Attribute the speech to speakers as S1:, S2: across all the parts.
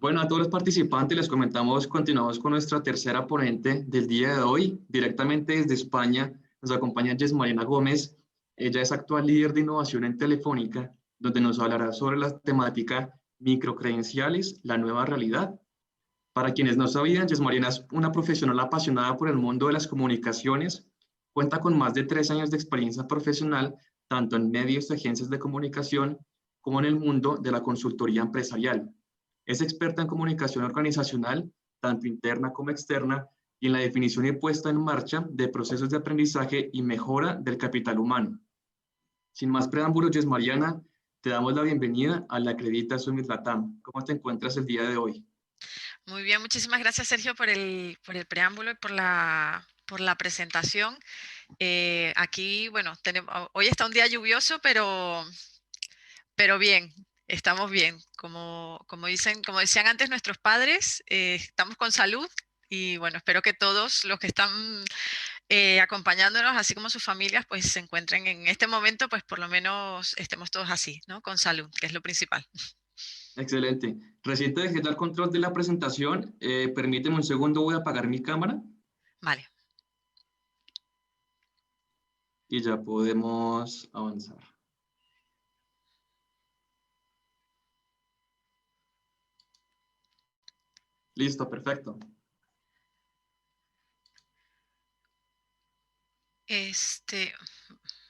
S1: Bueno, a todos los participantes les comentamos, continuamos con nuestra tercera ponente del día de hoy. Directamente desde España nos acompaña Yesmarina Gómez. Ella es actual líder de innovación en Telefónica, donde nos hablará sobre la temática microcredenciales, la nueva realidad. Para quienes no sabían, Yesmarina es una profesional apasionada por el mundo de las comunicaciones. Cuenta con más de 3 años de experiencia profesional, tanto en medios y agencias de comunicación como en el mundo de la consultoría empresarial. Es experta en comunicación organizacional, tanto interna como externa, y en la definición y puesta en marcha de procesos de aprendizaje y mejora del capital humano. Sin más preámbulos, Yesmariana, te damos la bienvenida a la Acredita Summit Latam. ¿Cómo te encuentras el día de hoy?
S2: Muy bien, muchísimas gracias Sergio por el preámbulo y por la presentación. Aquí, bueno, hoy está un día lluvioso, pero bien, estamos bien. Como decían antes nuestros padres, estamos con salud y bueno, espero que todos los que están acompañándonos, así como sus familias, pues se encuentren en este momento, pues por lo menos estemos todos así, ¿no? Con salud, que es lo principal.
S1: Excelente. Recién te dejé dar control de la presentación. Permíteme un segundo, voy a apagar mi cámara
S2: Vale.
S1: y ya podemos avanzar. Listo, perfecto.
S2: Este,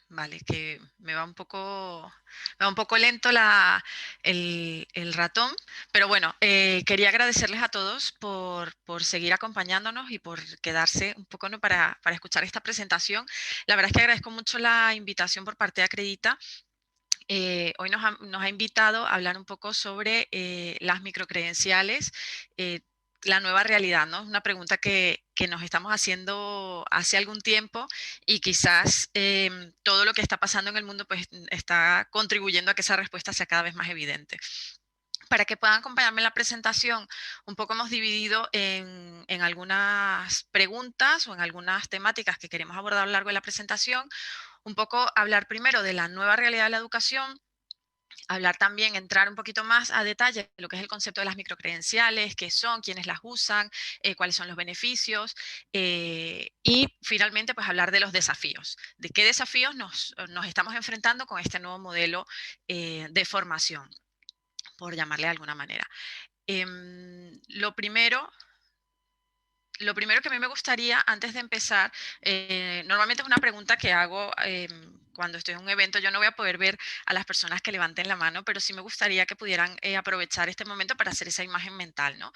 S2: vale, que me va un poco lento el ratón, pero bueno, quería agradecerles a todos por seguir acompañándonos y por quedarse un poco, ¿no? para escuchar esta presentación. La verdad es que agradezco mucho la invitación por parte de Acredita. Hoy nos ha invitado a hablar un poco sobre las microcredenciales, eh, la nueva realidad, ¿no? Es una pregunta que nos estamos haciendo hace algún tiempo y quizás todo lo que está pasando en el mundo pues, está contribuyendo a que esa respuesta sea cada vez más evidente. Para que puedan acompañarme en la presentación, un poco hemos dividido en algunas preguntas o en algunas temáticas que queremos abordar a lo largo de la presentación. Un poco hablar primero de la nueva realidad de la educación, hablar también, entrar un poquito más a detalle de lo que es el concepto de las microcredenciales, qué son, quiénes las usan, cuáles son los beneficios y finalmente pues hablar de los desafíos, de qué desafíos nos estamos enfrentando con este nuevo modelo de formación, por llamarle de alguna manera. Lo primero que a mí me gustaría, antes de empezar, normalmente es una pregunta que hago cuando estoy en un evento. Yo no voy a poder ver a las personas que levanten la mano, pero sí me gustaría que pudieran aprovechar este momento para hacer esa imagen mental, ¿no?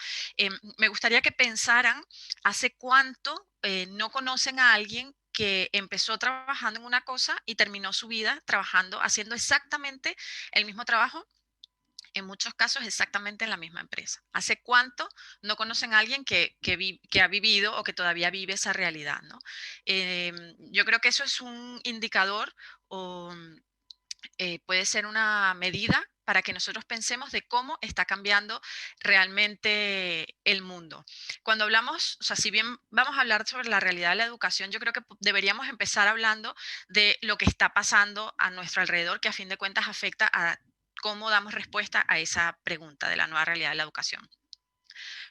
S2: Me gustaría que pensaran hace cuánto no conocen a alguien que empezó trabajando en una cosa y terminó su vida trabajando, haciendo exactamente el mismo trabajo, en muchos casos exactamente en la misma empresa. ¿Hace cuánto no conocen a alguien que ha vivido o que todavía vive esa realidad, ¿no? Yo creo que eso es un indicador o puede ser una medida para que nosotros pensemos de cómo está cambiando realmente el mundo. Cuando hablamos, o sea, si bien vamos a hablar sobre la realidad de la educación, yo creo que deberíamos empezar hablando de lo que está pasando a nuestro alrededor, que a fin de cuentas afecta a cómo damos respuesta a esa pregunta de la nueva realidad de la educación.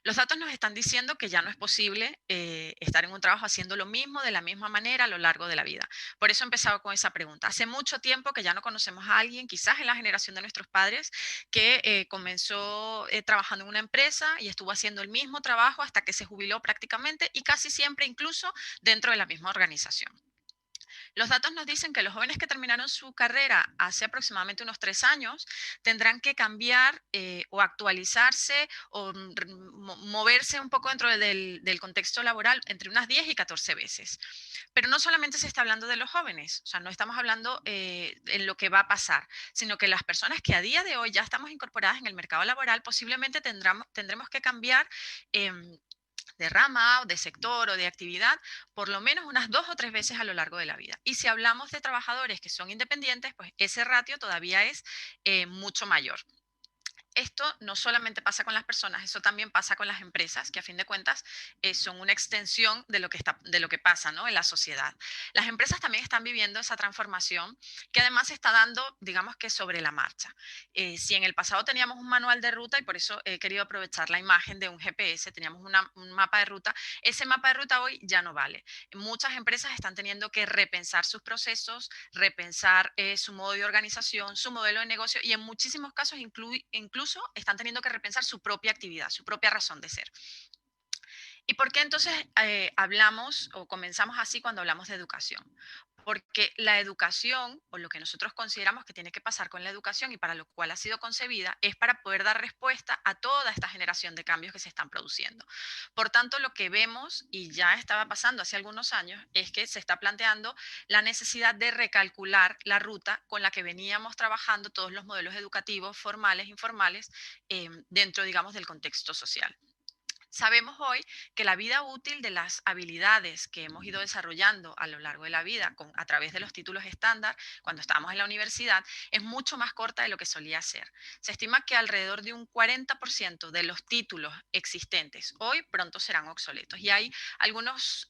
S2: Los datos nos están diciendo que ya no es posible estar en un trabajo haciendo lo mismo de la misma manera a lo largo de la vida. Por eso he empezado con esa pregunta. Hace mucho tiempo que ya no conocemos a alguien, quizás en la generación de nuestros padres, que comenzó trabajando en una empresa y estuvo haciendo el mismo trabajo hasta que se jubiló prácticamente y casi siempre incluso dentro de la misma organización. Los datos nos dicen que los jóvenes que terminaron su carrera hace aproximadamente unos 3 años tendrán que cambiar o actualizarse o moverse un poco dentro del contexto laboral entre unas 10 y 14 veces. Pero no solamente se está hablando de los jóvenes, o sea, no estamos hablando en lo que va a pasar, sino que las personas que a día de hoy ya estamos incorporadas en el mercado laboral posiblemente tendremos que cambiar de rama, o de sector o de actividad, por lo menos unas 2 o 3 veces a lo largo de la vida. Y si hablamos de trabajadores que son independientes, pues ese ratio todavía es mucho mayor. esto no solamente pasa con las personas, eso también pasa con las empresas, que a fin de cuentas son una extensión de lo que pasa, ¿no?, en la sociedad. Las empresas también están viviendo esa transformación que además se está dando, digamos que sobre la marcha. Si en el pasado teníamos un manual de ruta, y por eso he querido aprovechar la imagen de un GPS, teníamos un mapa de ruta, ese mapa de ruta hoy ya no vale. Muchas empresas están teniendo que repensar sus procesos, repensar su modo de organización, su modelo de negocio, y en muchísimos casos incluso están teniendo que repensar su propia actividad, su propia razón de ser. ¿Y por qué entonces hablamos o comenzamos así cuando hablamos de educación? Porque la educación, o lo que nosotros consideramos que tiene que pasar con la educación y para lo cual ha sido concebida, es para poder dar respuesta a toda esta generación de cambios que se están produciendo. Por tanto, lo que vemos, y ya estaba pasando hace algunos años, es que se está planteando la necesidad de recalcular la ruta con la que veníamos trabajando todos los modelos educativos, formales, informales, dentro, digamos, del contexto social. Sabemos hoy que la vida útil de las habilidades que hemos ido desarrollando a lo largo de la vida a través de los títulos estándar cuando estábamos en la universidad es mucho más corta de lo que solía ser. Se estima que alrededor de un 40% de los títulos existentes hoy pronto serán obsoletos, y hay algunos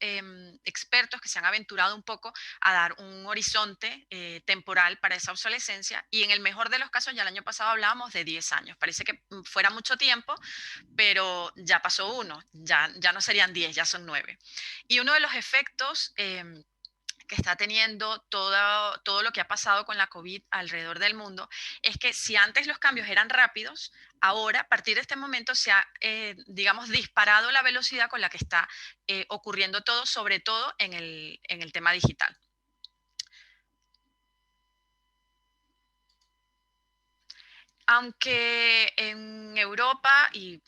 S2: expertos que se han aventurado un poco a dar un horizonte temporal para esa obsolescencia, y en el mejor de los casos, ya el año pasado hablábamos de 10 años. Parece que fuera mucho tiempo, pero ya pasó uno, ya no serían 10, ya son 9. Y uno de los efectos que está teniendo todo lo que ha pasado con la COVID alrededor del mundo es que si antes los cambios eran rápidos, ahora, a partir de este momento, se ha, digamos, disparado la velocidad con la que está ocurriendo todo, sobre todo en el tema digital. Aunque en Europa y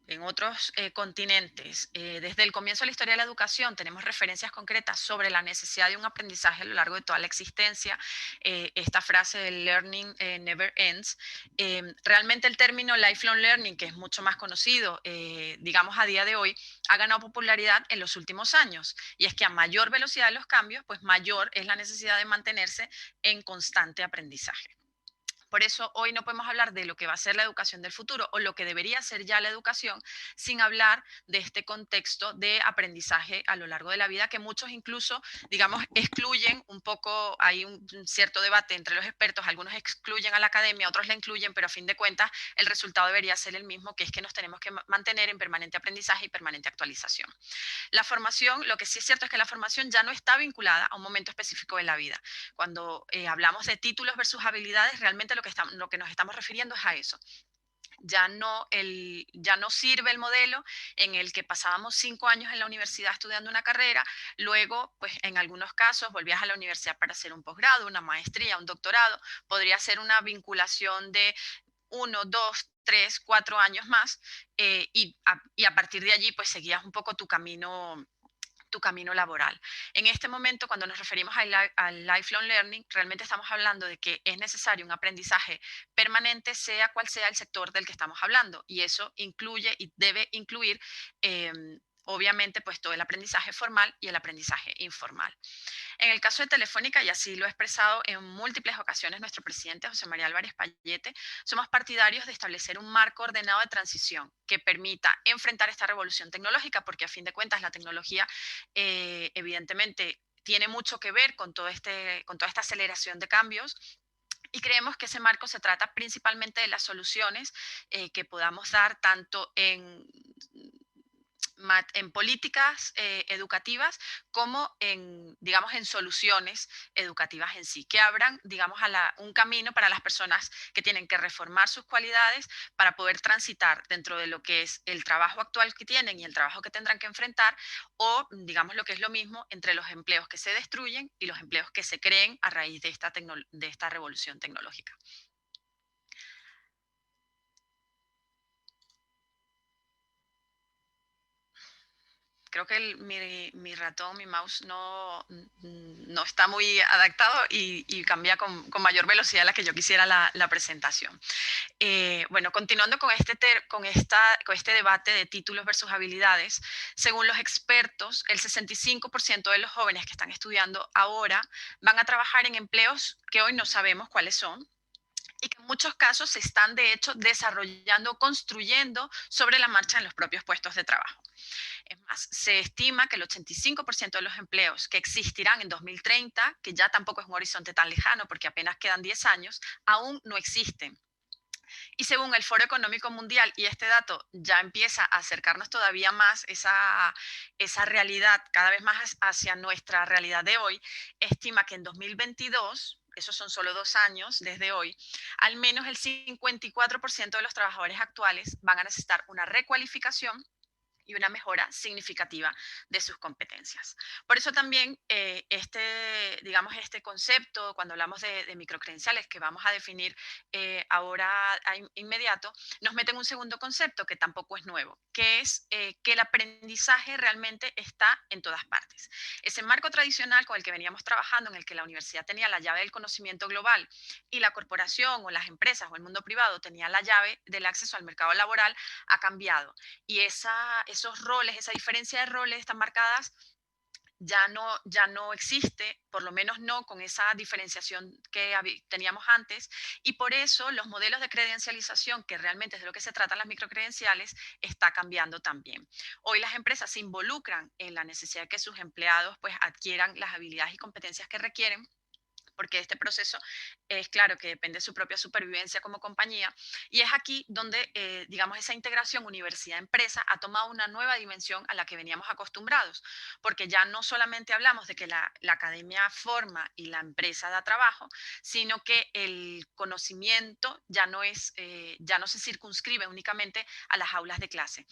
S2: en otros continentes, desde el comienzo de la historia de la educación, tenemos referencias concretas sobre la necesidad de un aprendizaje a lo largo de toda la existencia, esta frase de learning never ends, realmente el término lifelong learning, que es mucho más conocido, digamos, a día de hoy, ha ganado popularidad en los últimos años. Y es que a mayor velocidad de los cambios, pues mayor es la necesidad de mantenerse en constante aprendizaje. Por eso hoy no podemos hablar de lo que va a ser la educación del futuro o lo que debería ser ya la educación sin hablar de este contexto de aprendizaje a lo largo de la vida, que muchos incluso, digamos, excluyen un poco. Hay un cierto debate entre los expertos, algunos excluyen a la academia, otros la incluyen, pero a fin de cuentas el resultado debería ser el mismo, que es que nos tenemos que mantener en permanente aprendizaje y permanente actualización. La formación, lo que sí es cierto es que la formación ya no está vinculada a un momento específico de la vida. Cuando hablamos de títulos versus habilidades, realmente lo que nos estamos refiriendo es a eso. Ya no sirve el modelo en el que pasábamos 5 años en la universidad estudiando una carrera, luego, pues en algunos casos, volvías a la universidad para hacer un posgrado, una maestría, un doctorado. Podría ser una vinculación de 1, 2, 3, 4 años más, y a partir de allí, pues seguías un poco tu camino laboral. En este momento, cuando nos referimos al lifelong learning, realmente estamos hablando de que es necesario un aprendizaje permanente, sea cual sea el sector del que estamos hablando, y eso incluye y debe incluir, obviamente, pues todo el aprendizaje formal y el aprendizaje informal. En el caso de Telefónica, y así lo ha expresado en múltiples ocasiones nuestro presidente José María Álvarez Pallete, somos partidarios de establecer un marco ordenado de transición que permita enfrentar esta revolución tecnológica, porque a fin de cuentas la tecnología evidentemente tiene mucho que ver con toda esta aceleración de cambios, y creemos que ese marco se trata principalmente de las soluciones que podamos dar tanto en políticas educativas como digamos, en soluciones educativas en sí, que abran, digamos, un camino para las personas que tienen que reformar sus cualidades para poder transitar dentro de lo que es el trabajo actual que tienen y el trabajo que tendrán que enfrentar, o, digamos, lo que es lo mismo, entre los empleos que se destruyen y los empleos que se creen a raíz de esta revolución tecnológica. Creo que mi ratón, mi mouse, no está muy adaptado y cambia con mayor velocidad a la que yo quisiera la presentación. Bueno, continuando con este debate de títulos versus habilidades, según los expertos, el 65% de los jóvenes que están estudiando ahora van a trabajar en empleos que hoy no sabemos cuáles son, y que en muchos casos se están de hecho desarrollando, construyendo sobre la marcha en los propios puestos de trabajo. Es más, se estima que el 85% de los empleos que existirán en 2030, que ya tampoco es un horizonte tan lejano porque apenas quedan 10 años, aún no existen. Y según el Foro Económico Mundial, y este dato ya empieza a acercarnos todavía más esa realidad, cada vez más hacia nuestra realidad de hoy, estima que en 2022, esos son solo 2 años desde hoy, al menos el 54% de los trabajadores actuales van a necesitar una recualificación y una mejora significativa de sus competencias. Por eso también digamos, este concepto, cuando hablamos de microcredenciales, que vamos a definir ahora inmediato, nos mete en un segundo concepto que tampoco es nuevo, que es que el aprendizaje realmente está en todas partes. Ese marco tradicional con el que veníamos trabajando, en el que la universidad tenía la llave del conocimiento global y la corporación o las empresas o el mundo privado tenía la llave del acceso al mercado laboral, ha cambiado. Y esos roles, esa diferencia de roles están marcadas, ya no existe, por lo menos no con esa diferenciación que teníamos antes, y por eso los modelos de credencialización, que realmente es de lo que se tratan las microcredenciales, está cambiando también. Hoy las empresas se involucran en la necesidad de que sus empleados pues adquieran las habilidades y competencias que requieren, porque este proceso es claro que depende de su propia supervivencia como compañía, y es aquí donde, digamos, esa integración universidad-empresa ha tomado una nueva dimensión a la que veníamos acostumbrados, porque ya no solamente hablamos de que la academia forma y la empresa da trabajo, sino que el conocimiento ya no se circunscribe únicamente a las aulas de clase,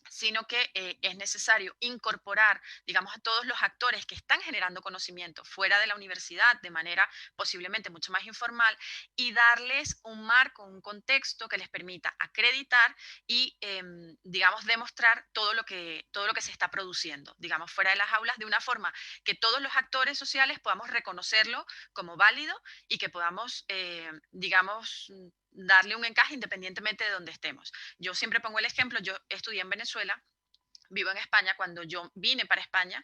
S2: sino que es necesario incorporar, digamos, a todos los actores que están generando conocimiento fuera de la universidad de manera posiblemente mucho más informal, y darles un marco, un contexto que les permita acreditar y, digamos, demostrar todo lo que se está produciendo, digamos, fuera de las aulas, de una forma que todos los actores sociales podamos reconocerlo como válido y que podamos, digamos, darle un encaje independientemente de donde estemos. Yo siempre pongo el ejemplo, yo estudié en Venezuela, vivo en España. Cuando yo vine para España,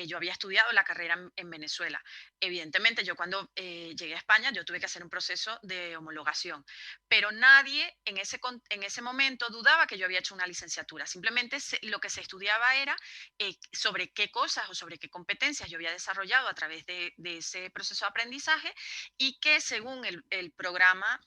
S2: yo había estudiado la carrera en Venezuela. Evidentemente, yo cuando llegué a España, yo tuve que hacer un proceso de homologación, pero nadie en ese momento dudaba que yo había hecho una licenciatura. Simplemente lo que se estudiaba era sobre qué cosas o sobre qué competencias yo había desarrollado a través de ese proceso de aprendizaje, y que según el programa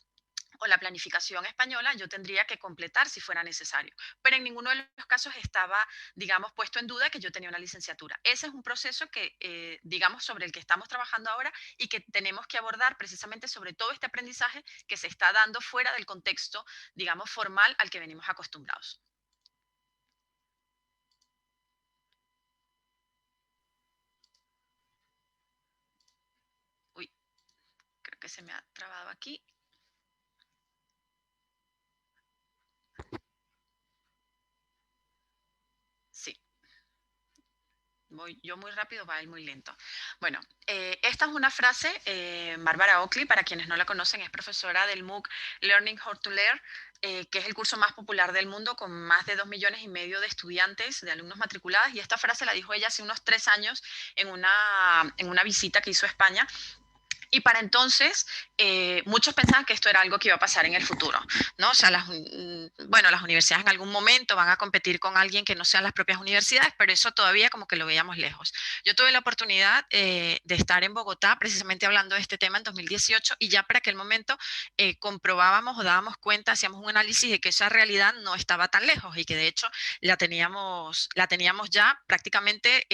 S2: o la planificación española yo tendría que completar si fuera necesario. Pero en ninguno de los casos estaba, digamos, puesto en duda que yo tenía una licenciatura. Ese es un proceso que, digamos, sobre el que estamos trabajando ahora y que tenemos que abordar precisamente sobre todo este aprendizaje que se está dando fuera del contexto, digamos, formal al que venimos acostumbrados. Uy, creo que se me ha trabado aquí. Sí. Voy yo muy rápido, va él muy lento. Bueno, esta es una frase, Bárbara Oakley, para quienes no la conocen, es profesora del MOOC Learning How to Learn, que es el curso más popular del mundo, con más de 2,5 millones de estudiantes, de alumnos matriculados, y esta frase la dijo ella hace unos 3 años en una visita que hizo a España. Y para entonces, muchos pensaban que esto era algo que iba a pasar en el futuro, ¿no? O sea, bueno, las universidades en algún momento van a competir con alguien que no sean las propias universidades, pero eso todavía como que lo veíamos lejos. Yo tuve la oportunidad de estar en Bogotá precisamente hablando de este tema en 2018, y ya para aquel momento comprobábamos o dábamos cuenta, hacíamos un análisis de que esa realidad no estaba tan lejos y que de hecho la teníamos ya prácticamente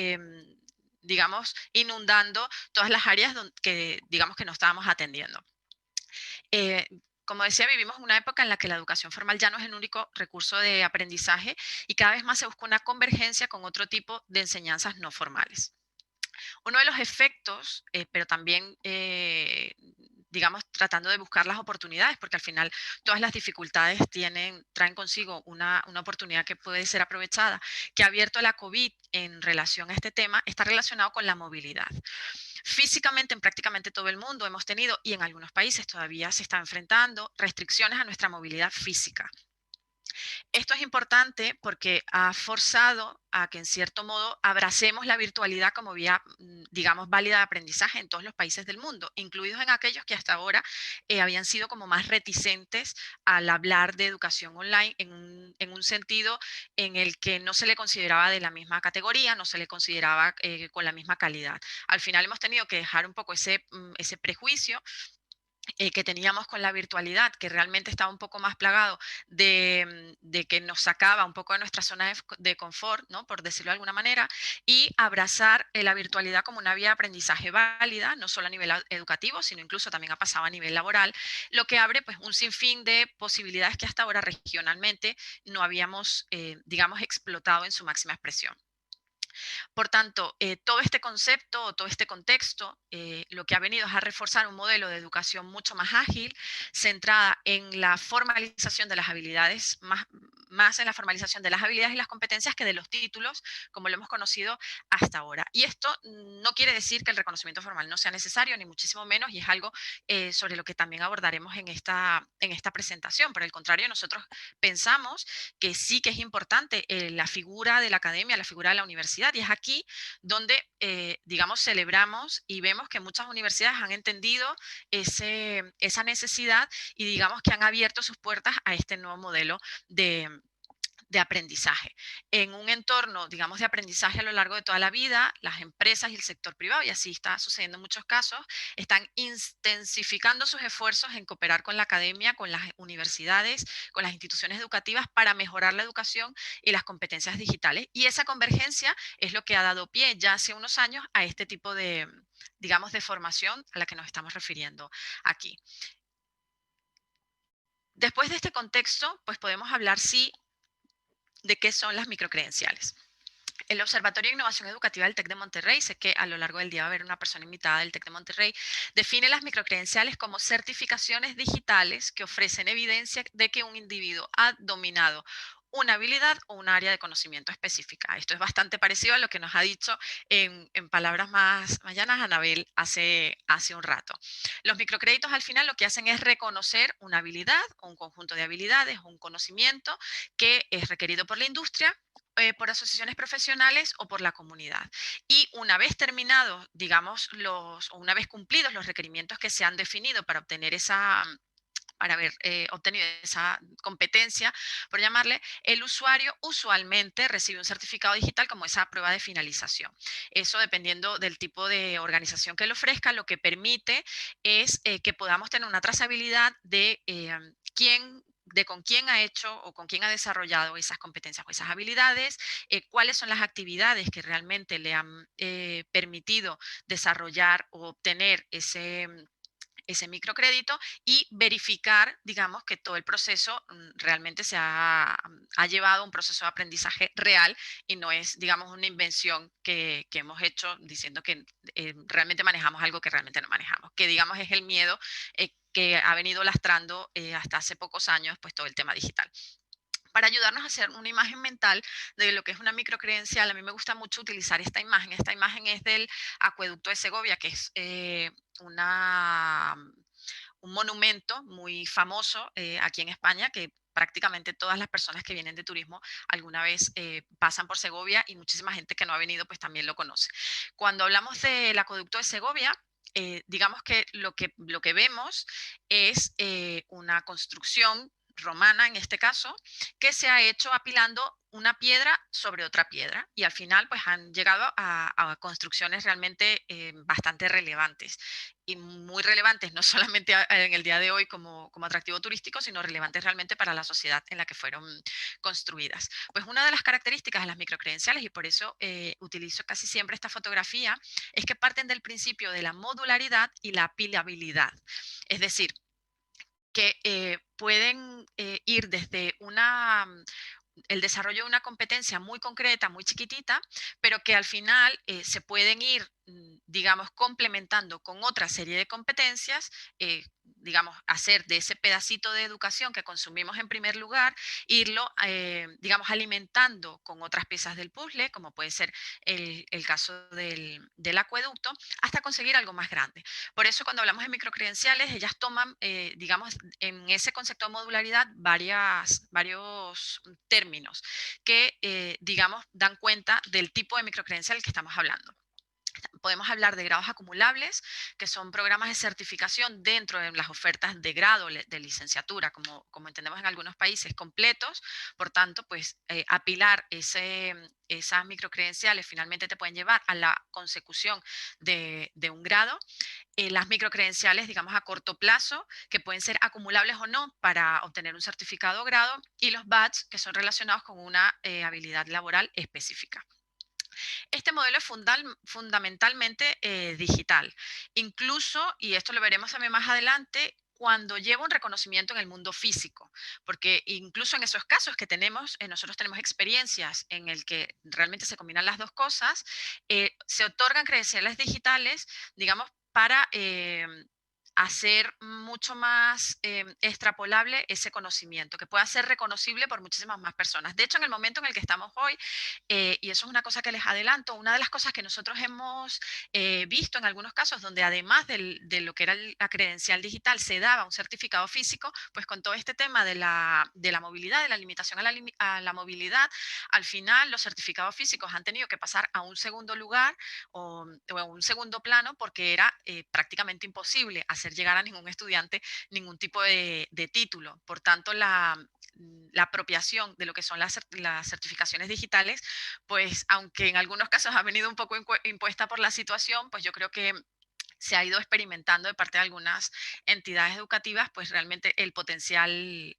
S2: digamos, inundando todas las áreas que, digamos, que no estábamos atendiendo. Como decía, vivimos en una época en la que la educación formal ya no es el único recurso de aprendizaje, y cada vez más se busca una convergencia con otro tipo de enseñanzas no formales. Uno de los efectos, pero también, digamos, tratando de buscar las oportunidades, porque al final todas las dificultades traen consigo una oportunidad que puede ser aprovechada, que ha abierto la COVID en relación a este tema, está relacionado con la movilidad. Físicamente, en prácticamente todo el mundo hemos tenido, y en algunos países todavía se está enfrentando, restricciones a nuestra movilidad física. Esto es importante porque ha forzado a que en cierto modo abracemos la virtualidad como vía, digamos, válida de aprendizaje en todos los países del mundo, incluidos en aquellos que hasta ahora habían sido como más reticentes al hablar de educación online en un sentido en el que no se le consideraba de la misma categoría, no se le consideraba con la misma calidad. Al final hemos tenido que dejar un poco ese prejuicio que teníamos con la virtualidad, que realmente estaba un poco más plagado de que nos sacaba un poco de nuestra zona de confort, ¿no? Por decirlo de alguna manera, y abrazar la virtualidad como una vía de aprendizaje válida, no solo a nivel educativo, sino incluso también ha pasado a nivel laboral, lo que abre pues un sinfín de posibilidades que hasta ahora regionalmente no habíamos, digamos, explotado en su máxima expresión. Por tanto, todo este concepto o todo este contexto lo que ha venido es a reforzar un modelo de educación mucho más ágil, centrada en la formalización de las habilidades, más en la formalización de las habilidades y las competencias que de los títulos, como lo hemos conocido hasta ahora. Y esto no quiere decir que el reconocimiento formal no sea necesario, ni muchísimo menos, y es algo sobre lo que también abordaremos en esta presentación. Por el contrario, nosotros pensamos que sí que es importante la figura de la academia, la figura de la universidad, y es aquí donde, digamos, celebramos y vemos que muchas universidades han entendido esa necesidad y digamos que han abierto sus puertas a este nuevo modelo de aprendizaje. En un entorno, digamos, de aprendizaje a lo largo de toda la vida, las empresas y el sector privado, y así está sucediendo en muchos casos, están intensificando sus esfuerzos en cooperar con la academia, con las universidades, con las instituciones educativas para mejorar la educación y las competencias digitales. Y esa convergencia es lo que ha dado pie ya hace unos años a este tipo de, digamos, de formación a la que nos estamos refiriendo aquí. Después de este contexto, pues podemos hablar, sí, de qué son las microcredenciales. El Observatorio de Innovación Educativa del TEC de Monterrey, sé que a lo largo del día va a haber una persona invitada del TEC de Monterrey, define las microcredenciales como certificaciones digitales que ofrecen evidencia de que un individuo ha dominado una habilidad o un área de conocimiento específica. Esto es bastante parecido a lo que nos ha dicho en palabras más llanas Anabel hace un rato. Los microcréditos al final lo que hacen es reconocer una habilidad o un conjunto de habilidades o un conocimiento que es requerido por la industria, por asociaciones profesionales o por la comunidad. Y una vez terminados, digamos, o una vez cumplidos los requerimientos que se han definido para obtener para haber obtenido esa competencia, por llamarle, el usuario usualmente recibe un certificado digital como esa prueba de finalización. Eso, dependiendo del tipo de organización que lo ofrezca, lo que permite es que podamos tener una trazabilidad de con quién ha hecho o con quién ha desarrollado esas competencias o esas habilidades, cuáles son las actividades que realmente le han permitido desarrollar o obtener ese microcrédito y verificar, digamos, que todo el proceso realmente ha llevado a un proceso de aprendizaje real y no es, digamos, una invención que hemos hecho diciendo que realmente manejamos algo que realmente no manejamos, que digamos es el miedo que ha venido lastrando hasta hace pocos años, pues todo el tema digital. Para ayudarnos a hacer una imagen mental de lo que es una microcredencial, a mí me gusta mucho utilizar esta imagen. Esta imagen es del Acueducto de Segovia, que es un monumento muy famoso aquí en España, que prácticamente todas las personas que vienen de turismo alguna vez pasan por Segovia, y muchísima gente que no ha venido pues también lo conoce. Cuando hablamos del Acueducto de Segovia, digamos que lo que vemos es una construcción romana, en este caso, que se ha hecho apilando una piedra sobre otra piedra, y al final pues han llegado a construcciones realmente bastante relevantes, y muy relevantes no solamente en el día de hoy como atractivo turístico, sino relevantes realmente para la sociedad en la que fueron construidas. Pues una de las características de las microcredenciales, y por eso utilizo casi siempre esta fotografía, es que parten del principio de la modularidad y la apilabilidad. Es decir, que pueden ir desde el desarrollo de una competencia muy concreta, muy chiquitita, pero que al final se pueden ir, digamos, complementando con otra serie de competencias digamos, hacer de ese pedacito de educación que consumimos en primer lugar, irlo, digamos, alimentando con otras piezas del puzzle, como puede ser el caso del acueducto, hasta conseguir algo más grande. Por eso cuando hablamos de microcredenciales, ellas toman, digamos, en ese concepto de modularidad varios términos que, digamos, dan cuenta del tipo de microcredencial que estamos hablando. Podemos hablar de grados acumulables, que son programas de certificación dentro de las ofertas de grado de licenciatura, como entendemos en algunos países, completos. Por tanto, pues apilar esas microcredenciales finalmente te pueden llevar a la consecución de un grado. Las microcredenciales, digamos, a corto plazo, que pueden ser acumulables o no para obtener un certificado o grado, y los badges, que son relacionados con una habilidad laboral específica. Este modelo es fundamentalmente digital. Incluso, y esto lo veremos también más adelante, cuando lleva un reconocimiento en el mundo físico, porque incluso en esos casos que tenemos, nosotros tenemos experiencias en el que realmente se combinan las dos cosas, se otorgan credenciales digitales, digamos, para hacer mucho más extrapolable ese conocimiento, que pueda ser reconocible por muchísimas más personas. De hecho, en el momento en el que estamos hoy, y eso es una cosa que les adelanto, una de las cosas que nosotros hemos visto en algunos casos donde además de lo que era la credencial digital se daba un certificado físico, pues con todo este tema de la movilidad, de la limitación a la movilidad, al final los certificados físicos han tenido que pasar a un segundo lugar o a un segundo plano porque era prácticamente imposible hacer llegar a ningún estudiante ningún tipo de título. Por tanto, la apropiación de lo que son las certificaciones digitales, pues aunque en algunos casos ha venido un poco impuesta por la situación, pues yo creo que se ha ido experimentando de parte de algunas entidades educativas, pues realmente el potencial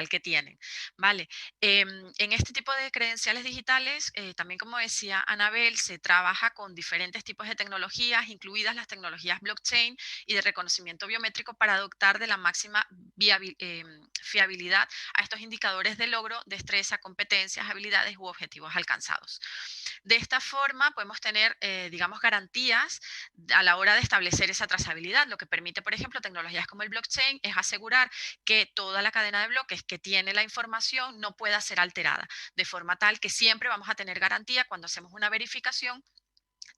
S2: que tienen, ¿vale? En este tipo de credenciales digitales, también como decía Anabel, se trabaja con diferentes tipos de tecnologías, incluidas las tecnologías blockchain y de reconocimiento biométrico para adoptar de la máxima fiabilidad a estos indicadores de logro, destreza, competencias, habilidades u objetivos alcanzados. De esta forma podemos tener, digamos, garantías a la hora de establecer esa trazabilidad. Lo que permite, por ejemplo, tecnologías como el blockchain es asegurar que toda la cadena de bloques que tiene la información no pueda ser alterada, de forma tal que siempre vamos a tener garantía cuando hacemos una verificación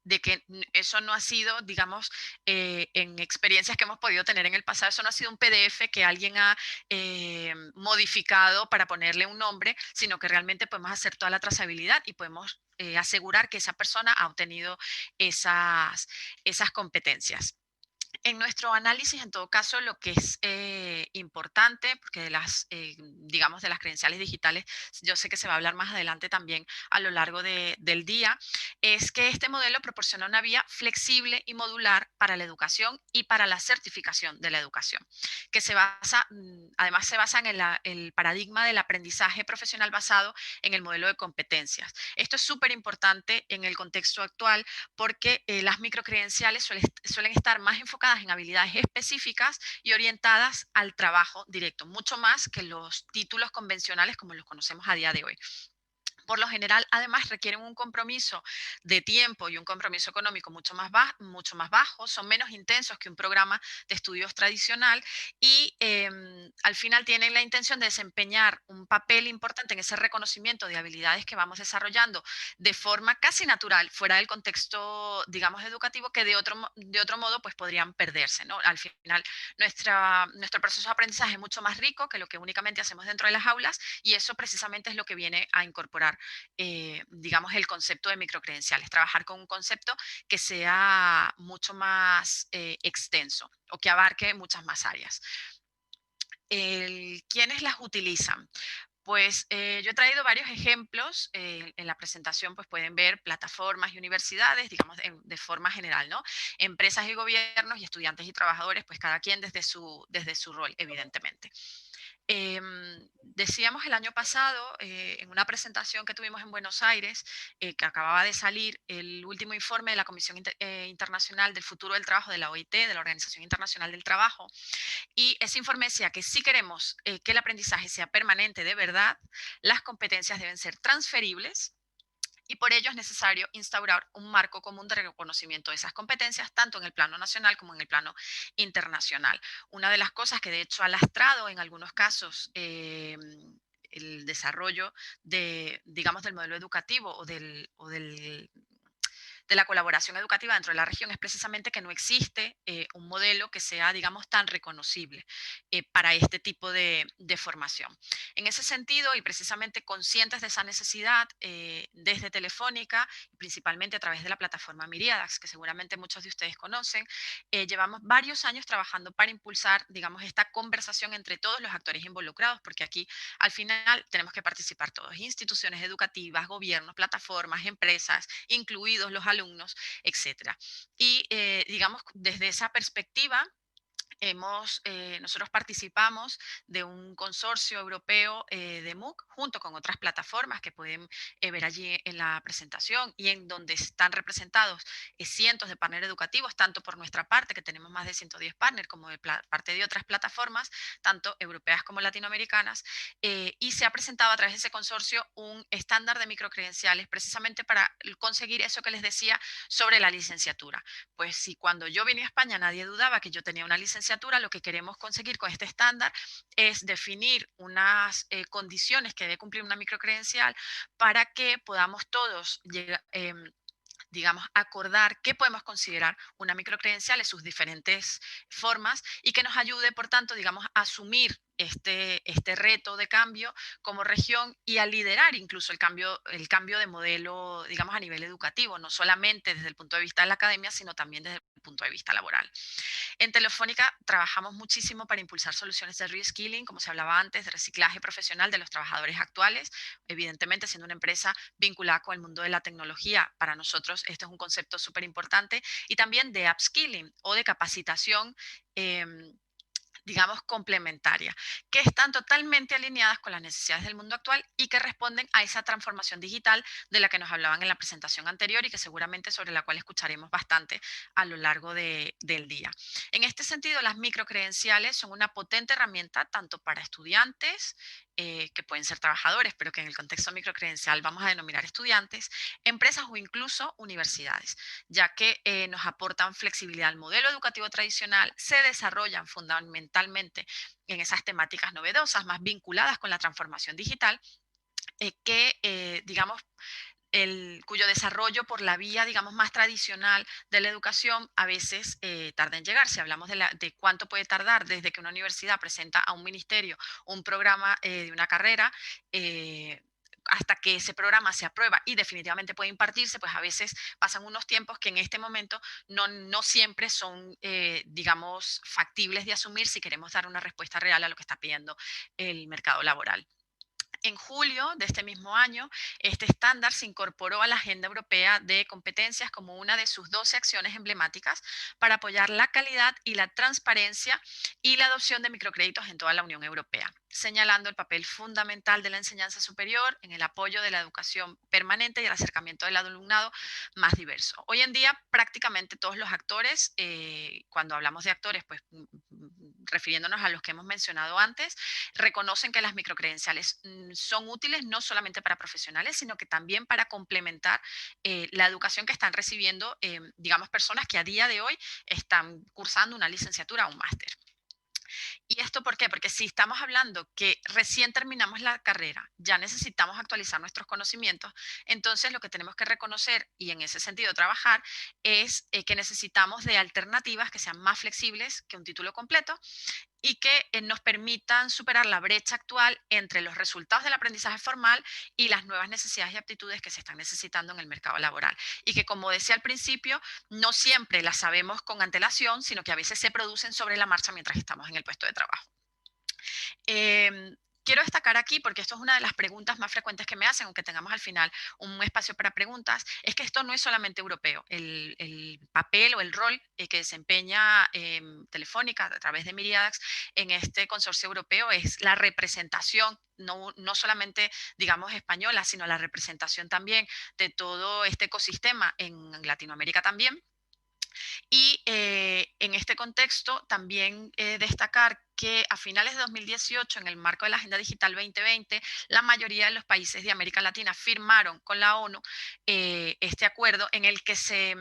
S2: de que eso no ha sido, digamos, en experiencias que hemos podido tener en el pasado, eso no ha sido un PDF que alguien ha modificado para ponerle un nombre, sino que realmente podemos hacer toda la trazabilidad y podemos asegurar que esa persona ha obtenido esas competencias. En nuestro análisis, en todo caso, lo que es importante, porque digamos, de las credenciales digitales, yo sé que se va a hablar más adelante también a lo largo del día, es que este modelo proporciona una vía flexible y modular para la educación y para la certificación de la educación, que además se basa en el paradigma del aprendizaje profesional basado en el modelo de competencias. Esto es súper importante en el contexto actual porque las microcredenciales suelen estar más enfocadas en habilidades específicas y orientadas al trabajo directo, mucho más que los títulos convencionales como los conocemos a día de hoy. Por lo general, además, requieren un compromiso de tiempo y un compromiso económico mucho más bajo, son menos intensos que un programa de estudios tradicional y al final tienen la intención de desempeñar un papel importante en ese reconocimiento de habilidades que vamos desarrollando de forma casi natural, fuera del contexto, digamos, educativo, que de otro modo pues podrían perderse, ¿no? Al final, nuestro proceso de aprendizaje es mucho más rico que lo que únicamente hacemos dentro de las aulas y eso precisamente es lo que viene a incorporar, digamos, el concepto de microcredenciales, trabajar con un concepto que sea mucho más extenso o que abarque muchas más áreas. ¿Quiénes las utilizan? Pues yo he traído varios ejemplos, en la presentación pues pueden ver plataformas y universidades, digamos de forma general, ¿no? Empresas y gobiernos y estudiantes y trabajadores, pues cada quien desde su rol, evidentemente. Decíamos el año pasado, en una presentación que tuvimos en Buenos Aires, que acababa de salir el último informe de la Comisión Internacional del Futuro del Trabajo de la OIT, de la Organización Internacional del Trabajo, y ese informe decía que si queremos que el aprendizaje sea permanente de verdad, las competencias deben ser transferibles Y por ello es necesario instaurar un marco común de reconocimiento de esas competencias, tanto en el plano nacional como en el plano internacional. Una de las cosas que de hecho ha lastrado en algunos casos el desarrollo digamos, del modelo educativo de la colaboración educativa dentro de la región es precisamente que no existe un modelo que sea, digamos, tan reconocible para este tipo de formación. En ese sentido, y precisamente conscientes de esa necesidad, desde Telefónica, principalmente a través de la plataforma Miriadax, que seguramente muchos de ustedes conocen, llevamos varios años trabajando para impulsar, digamos, esta conversación entre todos los actores involucrados, porque aquí al final tenemos que participar todos, instituciones educativas, gobiernos, plataformas, empresas, incluidos los alumnos, etcétera. Y digamos, desde esa perspectiva, nosotros participamos de un consorcio europeo de MOOC junto con otras plataformas que pueden ver allí en la presentación y en donde están representados cientos de partners educativos, tanto por nuestra parte, que tenemos más de 110 partners, como de parte de otras plataformas, tanto europeas como latinoamericanas, y se ha presentado a través de ese consorcio un estándar de microcredenciales precisamente para conseguir eso que les decía sobre la licenciatura. Pues si cuando yo vine a España nadie dudaba que yo tenía una licenciatura, lo que queremos conseguir con este estándar es definir unas condiciones que debe cumplir una microcredencial para que podamos todos llegar, digamos, acordar qué podemos considerar una microcredencial en sus diferentes formas y que nos ayude, por tanto, digamos, a asumir este reto de cambio como región y a liderar incluso el cambio de modelo, digamos, a nivel educativo, no solamente desde el punto de vista de la academia, sino también desde el punto de vista laboral. En Telefónica trabajamos muchísimo para impulsar soluciones de reskilling, como se hablaba antes, de reciclaje profesional de los trabajadores actuales. Evidentemente, siendo una empresa vinculada con el mundo de la tecnología, para nosotros este es un concepto súper importante. Y también de upskilling o de capacitación digamos, complementaria, que están totalmente alineadas con las necesidades del mundo actual y que responden a esa transformación digital de la que nos hablaban en la presentación anterior y que seguramente sobre la cual escucharemos bastante a lo largo del día. En este sentido, las microcredenciales son una potente herramienta tanto para estudiantes, que pueden ser trabajadores, pero que en el contexto microcredencial vamos a denominar estudiantes, empresas o incluso universidades, ya que nos aportan flexibilidad al modelo educativo tradicional, se desarrollan fundamentalmente en esas temáticas novedosas, más vinculadas con la transformación digital, digamos, cuyo desarrollo por la vía, digamos, más tradicional de la educación a veces tarda en llegar. Si hablamos de cuánto puede tardar desde que una universidad presenta a un ministerio un programa de una carrera, hasta que ese programa se aprueba y definitivamente puede impartirse, pues a veces pasan unos tiempos que en este momento no siempre son, digamos, factibles de asumir si queremos dar una respuesta real a lo que está pidiendo el mercado laboral. En julio de este mismo año, este estándar se incorporó a la Agenda Europea de Competencias como una de sus 12 acciones emblemáticas para apoyar la calidad y la transparencia y la adopción de microcréditos en toda la Unión Europea, señalando el papel fundamental de la enseñanza superior en el apoyo de la educación permanente y el acercamiento del alumnado más diverso. Hoy en día, prácticamente todos los actores, cuando hablamos de actores, pues refiriéndonos a los que hemos mencionado antes, reconocen que las microcredenciales son útiles no solamente para profesionales, sino que también para complementar la educación que están recibiendo, digamos, personas que a día de hoy están cursando una licenciatura o un máster. ¿Y esto por qué? Porque si estamos hablando que recién terminamos la carrera, ya necesitamos actualizar nuestros conocimientos, entonces lo que tenemos que reconocer y en ese sentido trabajar es que necesitamos de alternativas que sean más flexibles que un título completo y que nos permitan superar la brecha actual entre los resultados del aprendizaje formal y las nuevas necesidades y aptitudes que se están necesitando en el mercado laboral. Y que, como decía al principio, no siempre las sabemos con antelación, sino que a veces se producen sobre la marcha mientras estamos en el puesto de trabajo. Quiero destacar aquí, porque esto es una de las preguntas más frecuentes que me hacen, aunque tengamos al final un espacio para preguntas, es que esto no es solamente europeo. El papel o el rol que desempeña Telefónica a través de Miriadax en este consorcio europeo es la representación no solamente, digamos, española, sino la representación también de todo este ecosistema en Latinoamérica también. Y en este contexto también destacar que a finales de 2018, en el marco de la Agenda Digital 2020, la mayoría de los países de América Latina firmaron con la ONU este acuerdo en el que se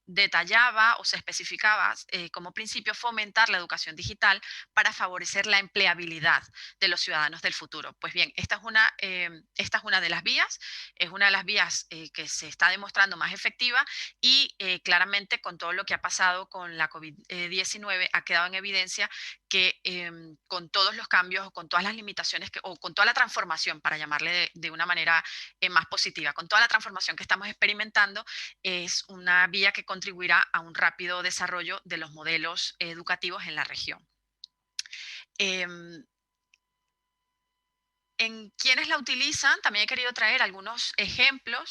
S2: detallaba o se especificaba como principio fomentar la educación digital para favorecer la empleabilidad de los ciudadanos del futuro. Pues bien, esta es una de las vías, es una de las vías que se está demostrando más efectiva y claramente con todo lo que ha pasado con la COVID-19 ha quedado en evidencia que con todos los cambios o con todas las limitaciones o con toda la transformación, para llamarle de una manera más positiva, con toda la transformación que estamos experimentando, es una vía que contribuirá a un rápido desarrollo de los modelos educativos en la región. En quienes la utilizan, también he querido traer algunos ejemplos.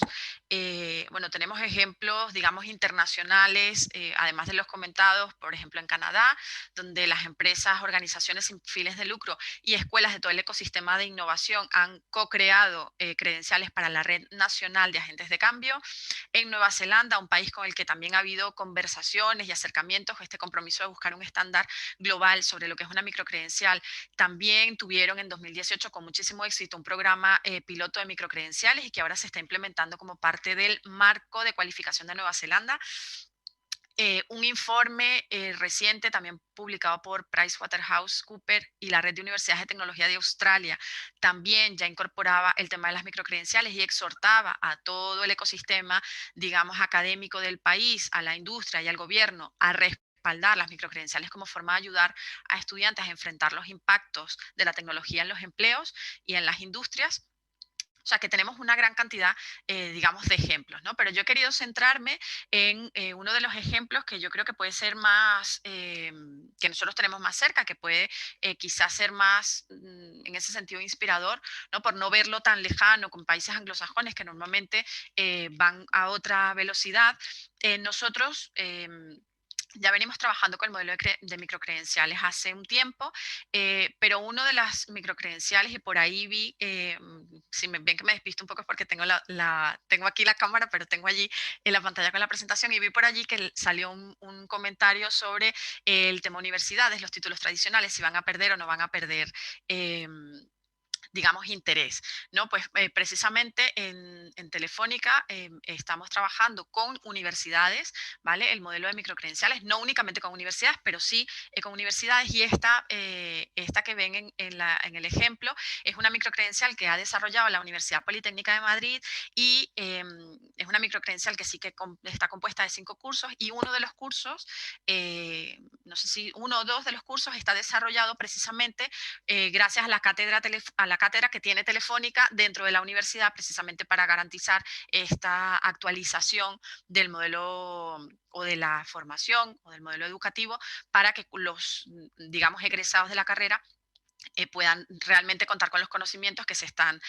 S2: Bueno, tenemos ejemplos, digamos, internacionales, además de los comentados, por ejemplo, en Canadá, donde las empresas, organizaciones sin fines de lucro y escuelas de todo el ecosistema de innovación han co-creado credenciales para la Red Nacional de Agentes de Cambio. En Nueva Zelanda, un país con el que también ha habido conversaciones y acercamientos, este compromiso de buscar un estándar global sobre lo que es una microcredencial, también tuvieron en 2018 con muchísimo éxito un programa piloto de microcredenciales y que ahora se está implementando como parte del marco de cualificación de Nueva Zelanda. Un informe reciente también publicado por PricewaterhouseCoopers y la Red de Universidades de Tecnología de Australia también ya incorporaba el tema de las microcredenciales y exhortaba a todo el ecosistema, digamos, académico del país, a la industria y al gobierno a respaldar las microcredenciales como forma de ayudar a estudiantes a enfrentar los impactos de la tecnología en los empleos y en las industrias. O sea, que tenemos una gran cantidad, digamos, de ejemplos, ¿no? Pero yo he querido centrarme en uno de los ejemplos que yo creo que puede ser más, que nosotros tenemos más cerca, que puede quizás ser más, en ese sentido, inspirador, ¿no? Por no verlo tan lejano con países anglosajones que normalmente van a otra velocidad. Nosotros ya venimos trabajando con el modelo de microcredenciales hace un tiempo, pero uno de las microcredenciales, y por ahí vi, si me ven que me despisto un poco es porque tengo, tengo aquí la cámara, pero tengo allí en la pantalla con la presentación, y vi por allí que salió un comentario sobre el tema universidades, los títulos tradicionales, si van a perder o no van a perder digamos, interés, ¿no? Pues precisamente en Telefónica estamos trabajando con universidades, ¿vale? El modelo de microcredenciales, no únicamente con universidades, pero sí con universidades, y esta que ven en el ejemplo es una microcredencial que ha desarrollado la Universidad Politécnica de Madrid y es una microcredencial que sí que está compuesta de 5 cursos y uno de los cursos, no sé si uno o dos de los cursos está desarrollado precisamente gracias a la cátedra que tiene Telefónica dentro de la universidad, precisamente para garantizar esta actualización del modelo o de la formación o del modelo educativo para que los, digamos, egresados de la carrera puedan realmente contar con los conocimientos que se están,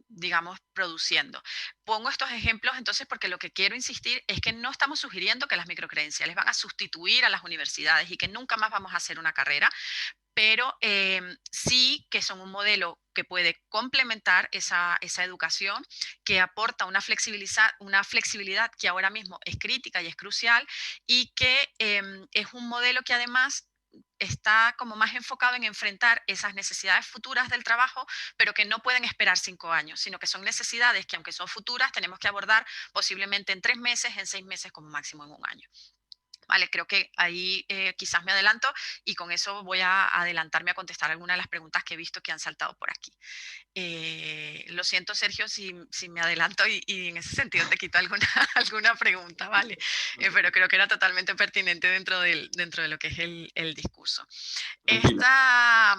S2: digamos, produciendo. Pongo estos ejemplos entonces porque lo que quiero insistir es que no estamos sugiriendo que las microcredenciales van a sustituir a las universidades y que nunca más vamos a hacer una carrera, pero sí que son un modelo que puede complementar esa educación, que aporta una flexibilidad que ahora mismo es crítica y es crucial, y que es un modelo que además está como más enfocado en enfrentar esas necesidades futuras del trabajo, pero que no pueden esperar 5 años, sino que son necesidades que, aunque son futuras, tenemos que abordar posiblemente en 3 meses, en 6 meses, como máximo en un año. Vale, creo que ahí quizás me adelanto y con eso voy a adelantarme a contestar algunas de las preguntas que he visto que han saltado por aquí. Lo siento, Sergio, si me adelanto y en ese sentido te quito alguna, alguna pregunta, ¿vale? Pero creo que era totalmente pertinente dentro de lo que es el discurso. Esta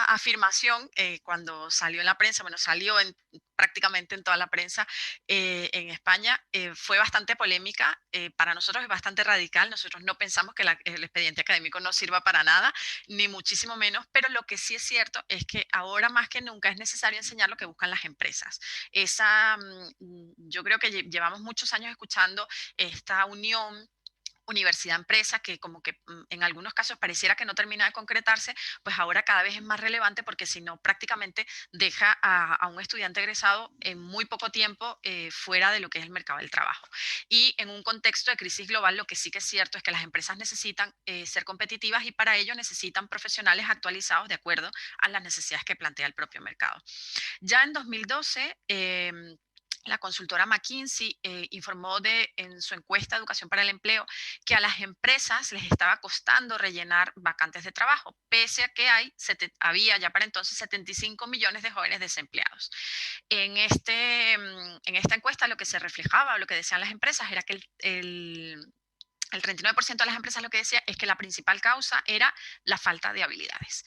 S2: afirmación, cuando salió en la prensa, bueno, salió prácticamente en toda la prensa en España, fue bastante polémica. Para nosotros es bastante radical. Nosotros no pensamos que el expediente académico no sirva para nada, ni muchísimo menos, pero lo que sí es cierto es que ahora más que nunca es necesario enseñar lo que buscan las empresas. Yo creo que llevamos muchos años escuchando esta unión universidad-empresa, que como que en algunos casos pareciera que no termina de concretarse, pues ahora cada vez es más relevante porque si no prácticamente deja a un estudiante egresado en muy poco tiempo fuera de lo que es el mercado del trabajo. Y en un contexto de crisis global, lo que sí que es cierto es que las empresas necesitan ser competitivas y para ello necesitan profesionales actualizados de acuerdo a las necesidades que plantea el propio mercado. Ya en 2012, la consultora McKinsey informó en su encuesta de Educación para el Empleo que a las empresas les estaba costando rellenar vacantes de trabajo, pese a que había ya para entonces 75 millones de jóvenes desempleados. En esta encuesta lo que se reflejaba, lo que decían las empresas, era que el 39% de las empresas lo que decía es que la principal causa era la falta de habilidades.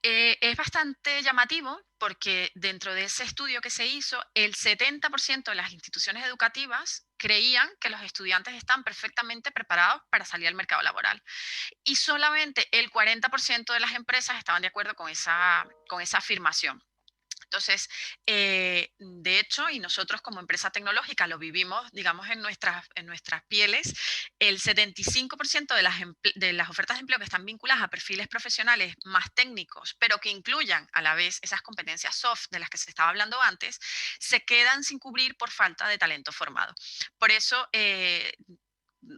S2: Es bastante llamativo porque dentro de ese estudio que se hizo, el 70% de las instituciones educativas creían que los estudiantes están perfectamente preparados para salir al mercado laboral y solamente el 40% de las empresas estaban de acuerdo con esa afirmación. Entonces, de hecho, y nosotros como empresa tecnológica lo vivimos, digamos, en nuestras pieles, el 75% de las ofertas de empleo que están vinculadas a perfiles profesionales más técnicos, pero que incluyan a la vez esas competencias soft de las que se estaba hablando antes, se quedan sin cubrir por falta de talento formado. Por eso,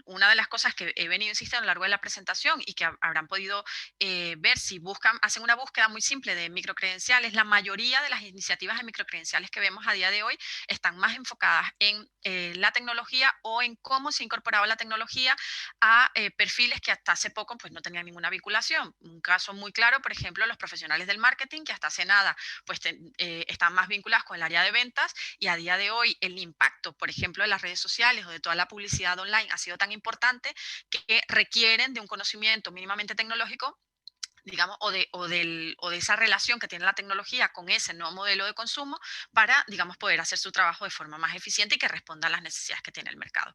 S2: una de las cosas que he venido insistiendo a lo largo de la presentación y que habrán podido ver si hacen una búsqueda muy simple de microcredenciales, la mayoría de las iniciativas de microcredenciales que vemos a día de hoy están más enfocadas en la tecnología o en cómo se ha incorporado la tecnología a perfiles que hasta hace poco pues, no tenían ninguna vinculación. Un caso muy claro, por ejemplo, los profesionales del marketing, que hasta hace nada pues, están más vinculados con el área de ventas y a día de hoy el impacto, por ejemplo, de las redes sociales o de toda la publicidad online ha sido tan importante que requieren de un conocimiento mínimamente tecnológico, digamos, o de esa relación que tiene la tecnología con ese nuevo modelo de consumo para, digamos, poder hacer su trabajo de forma más eficiente y que responda a las necesidades que tiene el mercado.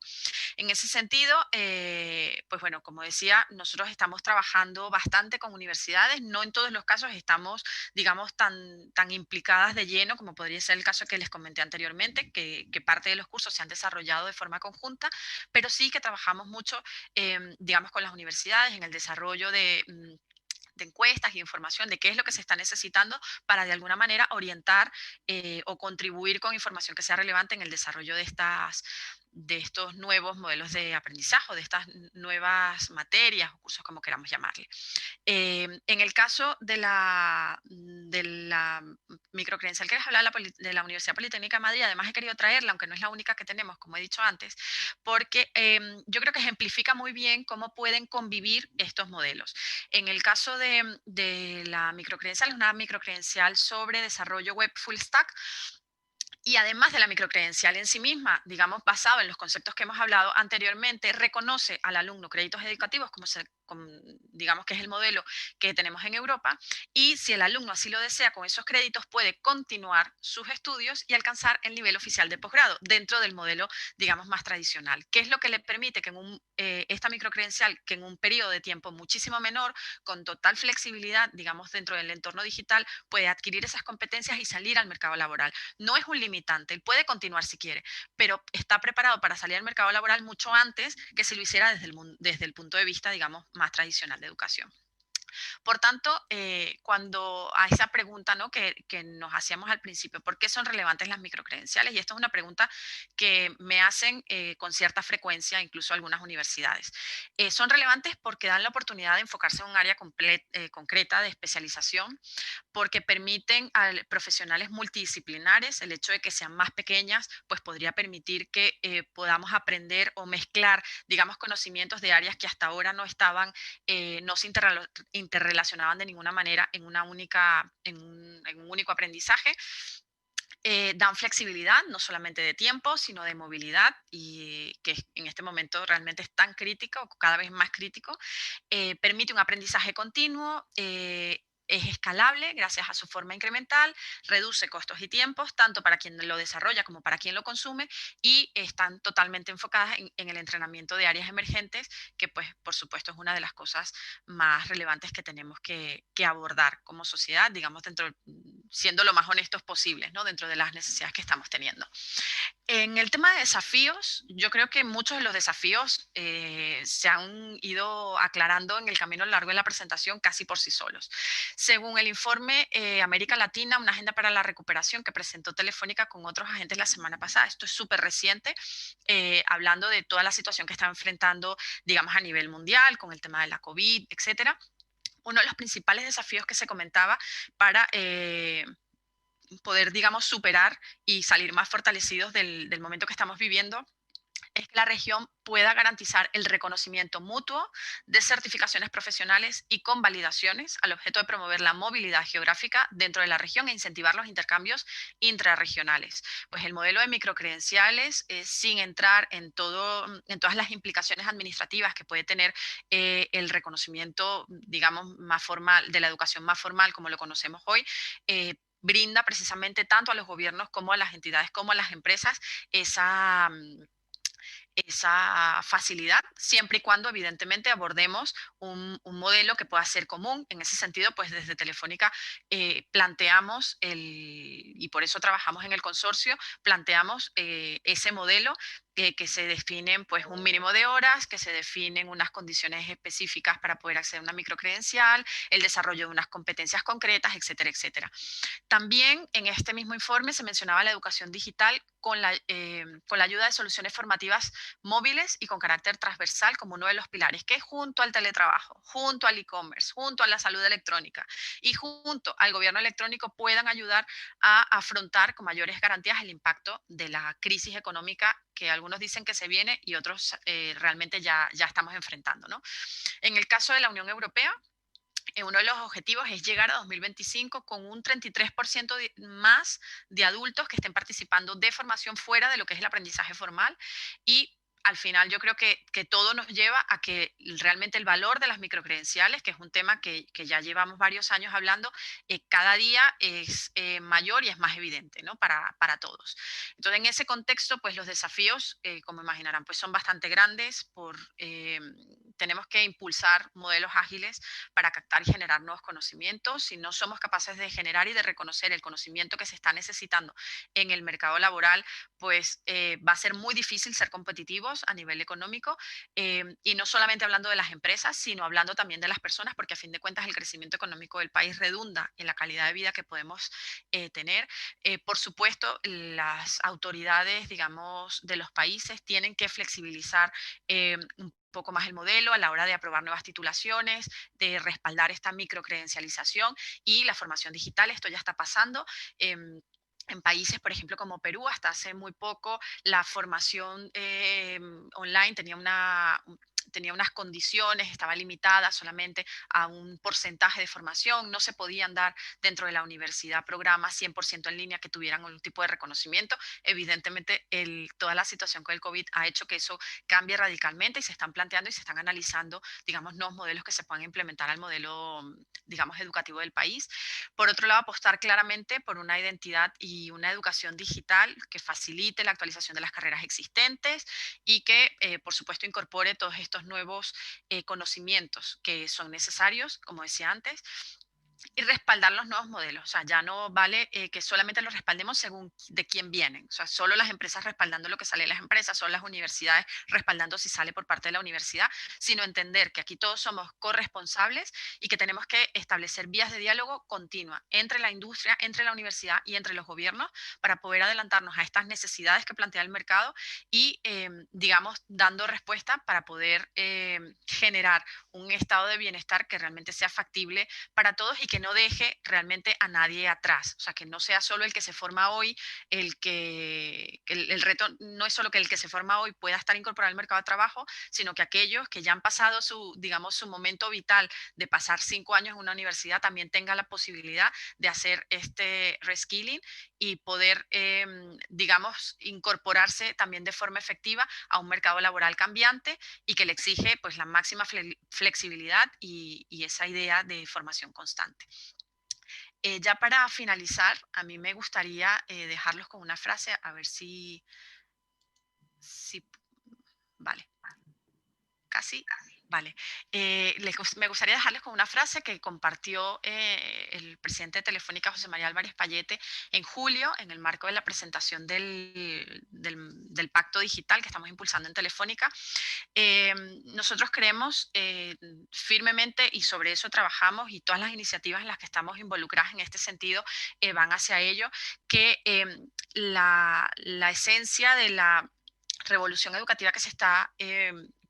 S2: En ese sentido, pues bueno, como decía, nosotros estamos trabajando bastante con universidades, no en todos los casos estamos, digamos, tan implicadas de lleno como podría ser el caso que les comenté anteriormente, que parte de los cursos se han desarrollado de forma conjunta, pero sí que trabajamos mucho, digamos, con las universidades en el desarrollo de encuestas y información de qué es lo que se está necesitando para de alguna manera orientar o contribuir con información que sea relevante en el desarrollo de estos nuevos modelos de aprendizaje, de estas nuevas materias o cursos, como queramos llamarle. En el caso de la microcredencial que les hablaba de la Universidad Politécnica de Madrid, además he querido traerla, aunque no es la única que tenemos, como he dicho antes, porque yo creo que ejemplifica muy bien cómo pueden convivir estos modelos. En el caso de la microcredencial, es una microcredencial sobre desarrollo web full stack, y además de la microcredencial en sí misma, digamos, basado en los conceptos que hemos hablado anteriormente, reconoce al alumno créditos educativos digamos que es el modelo que tenemos en Europa, y si el alumno así lo desea, con esos créditos puede continuar sus estudios y alcanzar el nivel oficial de posgrado dentro del modelo, digamos, más tradicional. ¿Qué es lo que le permite que esta microcredencial, que en un periodo de tiempo muchísimo menor, con total flexibilidad, digamos, dentro del entorno digital, puede adquirir esas competencias y salir al mercado laboral? No es un limitante, él puede continuar si quiere, pero está preparado para salir al mercado laboral mucho antes que si lo hiciera desde el punto de vista, digamos, más tradicional de educación. Por tanto, cuando a esa pregunta, ¿no?, que nos hacíamos al principio, ¿por qué son relevantes las microcredenciales? Y esto es una pregunta que me hacen con cierta frecuencia, incluso algunas universidades. Son relevantes porque dan la oportunidad de enfocarse en un área concreta de especialización, porque permiten a profesionales multidisciplinares, el hecho de que sean más pequeñas, pues podría permitir que podamos aprender o mezclar, digamos, conocimientos de áreas que hasta ahora no estaban, no se interrelacionaban de ninguna manera en un único aprendizaje. Dan flexibilidad, no solamente de tiempo, sino de movilidad, y que en este momento realmente es tan crítico, cada vez más crítico. Permite un aprendizaje continuo, es escalable gracias a su forma incremental, reduce costos y tiempos, tanto para quien lo desarrolla como para quien lo consume, y están totalmente enfocadas en el entrenamiento de áreas emergentes, que pues por supuesto es una de las cosas más relevantes que tenemos que abordar como sociedad, digamos, siendo lo más honestos posibles, ¿no? Dentro de las necesidades que estamos teniendo. En el tema de desafíos, yo creo que muchos de los desafíos se han ido aclarando en el camino largo de la presentación casi por sí solos. Según el informe América Latina, una agenda para la recuperación que presentó Telefónica con otros agentes la semana pasada, esto es súper reciente, hablando de toda la situación que está enfrentando, digamos, a nivel mundial, con el tema de la COVID, etcétera. Uno de los principales desafíos que se comentaba para poder, digamos, superar y salir más fortalecidos del momento que estamos viviendo es que la región pueda garantizar el reconocimiento mutuo de certificaciones profesionales y convalidaciones al objeto de promover la movilidad geográfica dentro de la región e incentivar los intercambios intrarregionales. Pues el modelo de microcredenciales, sin entrar en todas las implicaciones administrativas que puede tener el reconocimiento, digamos, más formal, de la educación más formal como lo conocemos hoy, brinda precisamente tanto a los gobiernos como a las entidades como a las empresas esa facilidad, siempre y cuando evidentemente abordemos un modelo que pueda ser común. En ese sentido, pues desde Telefónica planteamos, y por eso trabajamos en el consorcio, planteamos ese modelo que se definen pues un mínimo de horas, que se definen unas condiciones específicas para poder acceder a una microcredencial, el desarrollo de unas competencias concretas, etcétera, etcétera. También en este mismo informe se mencionaba la educación digital con la ayuda de soluciones formativas móviles y con carácter transversal como uno de los pilares, que junto al teletrabajo, junto al e-commerce, junto a la salud electrónica y junto al gobierno electrónico puedan ayudar a afrontar con mayores garantías el impacto de la crisis económica que algunos dicen que se viene y otros realmente ya estamos enfrentando, ¿no? En el caso de la Unión Europea, uno de los objetivos es llegar a 2025 con un 33% más de adultos que estén participando de formación fuera de lo que es el aprendizaje formal y al final yo creo que todo nos lleva a que realmente el valor de las microcredenciales, que es un tema que ya llevamos varios años hablando, cada día es mayor y es más evidente, ¿no? Para todos. Entonces, en ese contexto, pues los desafíos, como imaginarán, pues son bastante grandes. Tenemos que impulsar modelos ágiles para captar y generar nuevos conocimientos. Si no somos capaces de generar y de reconocer el conocimiento que se está necesitando en el mercado laboral, pues va a ser muy difícil ser competitivos a nivel económico y no solamente hablando de las empresas, sino hablando también de las personas, porque a fin de cuentas el crecimiento económico del país redunda en la calidad de vida que podemos tener. Por supuesto, las autoridades, digamos, de los países tienen que flexibilizar un poco más el modelo a la hora de aprobar nuevas titulaciones, de respaldar esta microcredencialización y la formación digital. Esto ya está pasando. En países, por ejemplo, como Perú, hasta hace muy poco, la formación online tenía unas condiciones, estaba limitada solamente a un porcentaje de formación, no se podían dar dentro de la universidad programas 100% en línea que tuvieran algún tipo de reconocimiento. Evidentemente, toda la situación con el COVID ha hecho que eso cambie radicalmente y se están planteando y se están analizando, digamos, nuevos modelos que se puedan implementar al modelo, digamos, educativo del país. Por otro lado, apostar claramente por una identidad y una educación digital que facilite la actualización de las carreras existentes y que, por supuesto, incorpore todos estos nuevos conocimientos que son necesarios, como decía antes, y respaldar los nuevos modelos. O sea, ya no vale que solamente los respaldemos según de quién vienen. O sea, solo las empresas respaldando lo que sale de las empresas, solo las universidades respaldando si sale por parte de la universidad, sino entender que aquí todos somos corresponsables y que tenemos que establecer vías de diálogo continua entre la industria, entre la universidad y entre los gobiernos para poder adelantarnos a estas necesidades que plantea el mercado y, digamos, dando respuesta para poder generar un estado de bienestar que realmente sea factible para todos y que no deje realmente a nadie atrás. O sea, que no sea solo el que se forma hoy, el reto no es solo que el que se forma hoy pueda estar incorporado al mercado de trabajo, sino que aquellos que ya han pasado digamos, su momento vital de pasar 5 años en una universidad también tengan la posibilidad de hacer este reskilling y poder, digamos, incorporarse también de forma efectiva a un mercado laboral cambiante y que le exige pues la máxima flexibilidad y esa idea de formación constante. Ya para finalizar, a mí me gustaría dejarlos con una frase, a ver si vale, casi. Vale. Me gustaría dejarles con una frase que compartió el presidente de Telefónica, José María Álvarez Payete, en julio, en el marco de la presentación del Pacto Digital que estamos impulsando en Telefónica. Nosotros creemos firmemente, y sobre eso trabajamos, y todas las iniciativas en las que estamos involucradas en este sentido van hacia ello, que la esencia de la revolución educativa que se está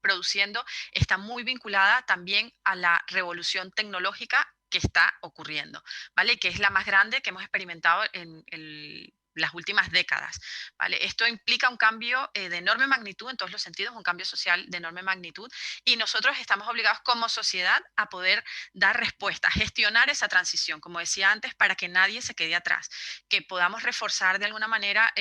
S2: produciendo está muy vinculada también a la revolución tecnológica que está ocurriendo, ¿vale? Que es la más grande que hemos experimentado en las últimas décadas, ¿vale? Esto implica un cambio de enorme magnitud en todos los sentidos, un cambio social de enorme magnitud, y nosotros estamos obligados como sociedad a poder dar respuesta, a gestionar esa transición, como decía antes, para que nadie se quede atrás, que podamos reforzar de alguna manera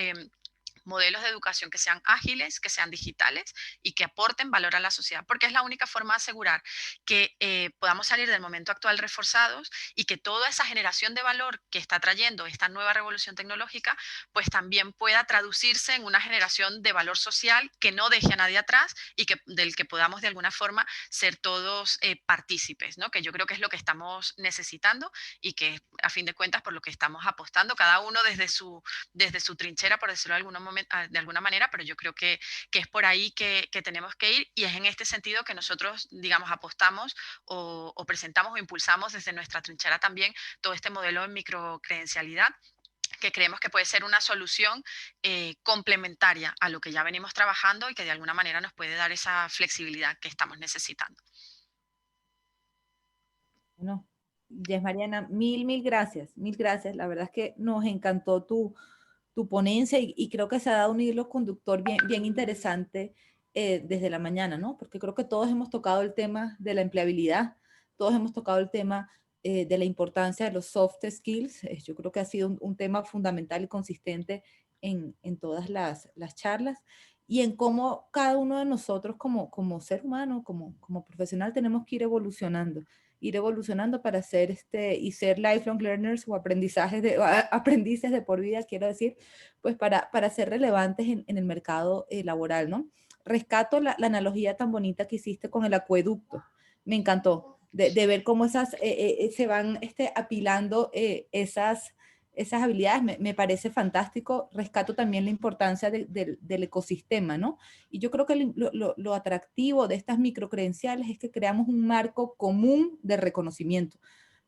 S2: modelos de educación que sean ágiles, que sean digitales y que aporten valor a la sociedad, porque es la única forma de asegurar que podamos salir del momento actual reforzados y que toda esa generación de valor que está trayendo esta nueva revolución tecnológica, pues también pueda traducirse en una generación de valor social que no deje a nadie atrás y del que podamos de alguna forma ser todos partícipes, ¿no? Que yo creo que es lo que estamos necesitando y que a fin de cuentas por lo que estamos apostando, cada uno desde su trinchera, por decirlo de alguna manera, pero yo creo que es por ahí que tenemos que ir, y es en este sentido que nosotros, digamos, apostamos o presentamos o impulsamos desde nuestra trinchera también todo este modelo de microcredencialidad, que creemos que puede ser una solución complementaria a lo que ya venimos trabajando y que de alguna manera nos puede dar esa flexibilidad que estamos necesitando.
S3: Bueno, Jess Mariana, mil gracias, mil gracias. La verdad es que nos encantó tu ponencia y creo que se ha dado un hilo conductor bien interesante desde la mañana, ¿no? Porque creo que todos hemos tocado el tema de la empleabilidad, todos hemos tocado el tema de la importancia de los soft skills. Yo creo que ha sido un tema fundamental y consistente en todas las charlas y en cómo cada uno de nosotros como ser humano, como profesional, tenemos que ir evolucionando para ser y ser lifelong learners o aprendices de por vida, quiero decir, pues para ser relevantes en el mercado laboral, ¿no? Rescato la analogía tan bonita que hiciste con el acueducto. Me encantó de ver cómo se van apilando esas habilidades. Me parece fantástico. Rescato también la importancia del ecosistema, ¿no? Y yo creo que lo atractivo de estas microcredenciales es que creamos un marco común de reconocimiento.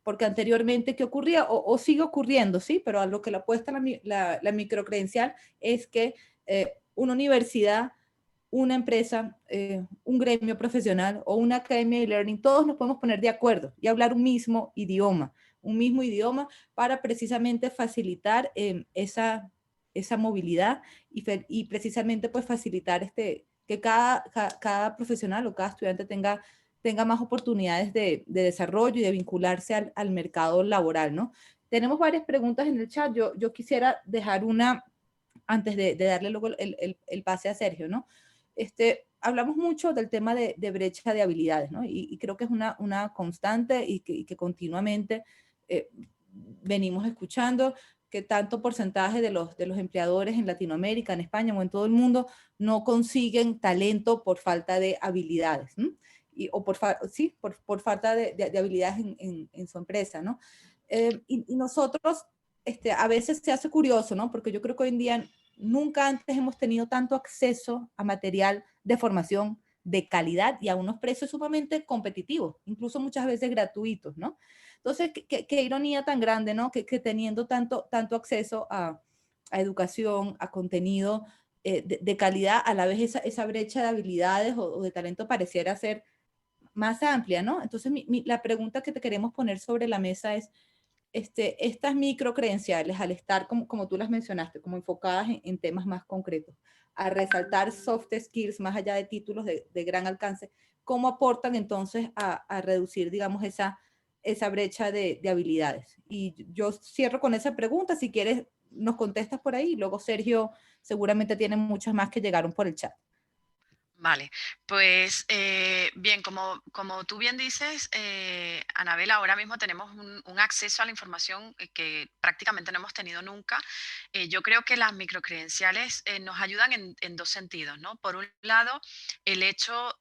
S3: Porque anteriormente, ¿qué ocurría? O sigue ocurriendo, ¿sí? Pero a lo que le apuesta la microcredencial es que una universidad, una empresa, un gremio profesional o una academia de learning, todos nos podemos poner de acuerdo y hablar un mismo idioma para precisamente facilitar esa movilidad y precisamente pues facilitar que cada profesional o cada estudiante tenga más oportunidades de desarrollo y de vincularse al mercado laboral, ¿no? Tenemos varias preguntas en el chat. Yo quisiera dejar una antes de darle luego el pase a Sergio, ¿no? Hablamos mucho del tema de brecha de habilidades, ¿no? Y creo que es una constante y que continuamente venimos escuchando que tanto porcentaje de los empleadores en Latinoamérica, en España o en todo el mundo no consiguen talento por falta de habilidades, ¿no? O por falta de habilidades en su empresa, ¿no? Y nosotros a veces se hace curioso, ¿no? Porque yo creo que hoy en día nunca antes hemos tenido tanto acceso a material de formación de calidad y a unos precios sumamente competitivos, incluso muchas veces gratuitos, ¿no? Entonces, qué ironía tan grande, ¿no? Que teniendo tanto acceso a educación, a contenido de calidad, a la vez esa brecha de habilidades o de talento pareciera ser más amplia, ¿no? Entonces, la pregunta que te queremos poner sobre la mesa es, estas microcredenciales, al estar, como tú las mencionaste, como enfocadas en temas más concretos, a resaltar soft skills más allá de títulos de gran alcance, ¿cómo aportan entonces a reducir, digamos, esa brecha de habilidades? Y yo cierro con esa pregunta. Si quieres, nos contestas por ahí. Luego Sergio seguramente tiene muchas más que llegaron por el chat.
S2: Vale, pues bien, como tú bien dices, Anabel, ahora mismo tenemos un acceso a la información que prácticamente no hemos tenido nunca. Yo creo que las microcredenciales nos ayudan en dos sentidos, ¿no? Por un lado, el hecho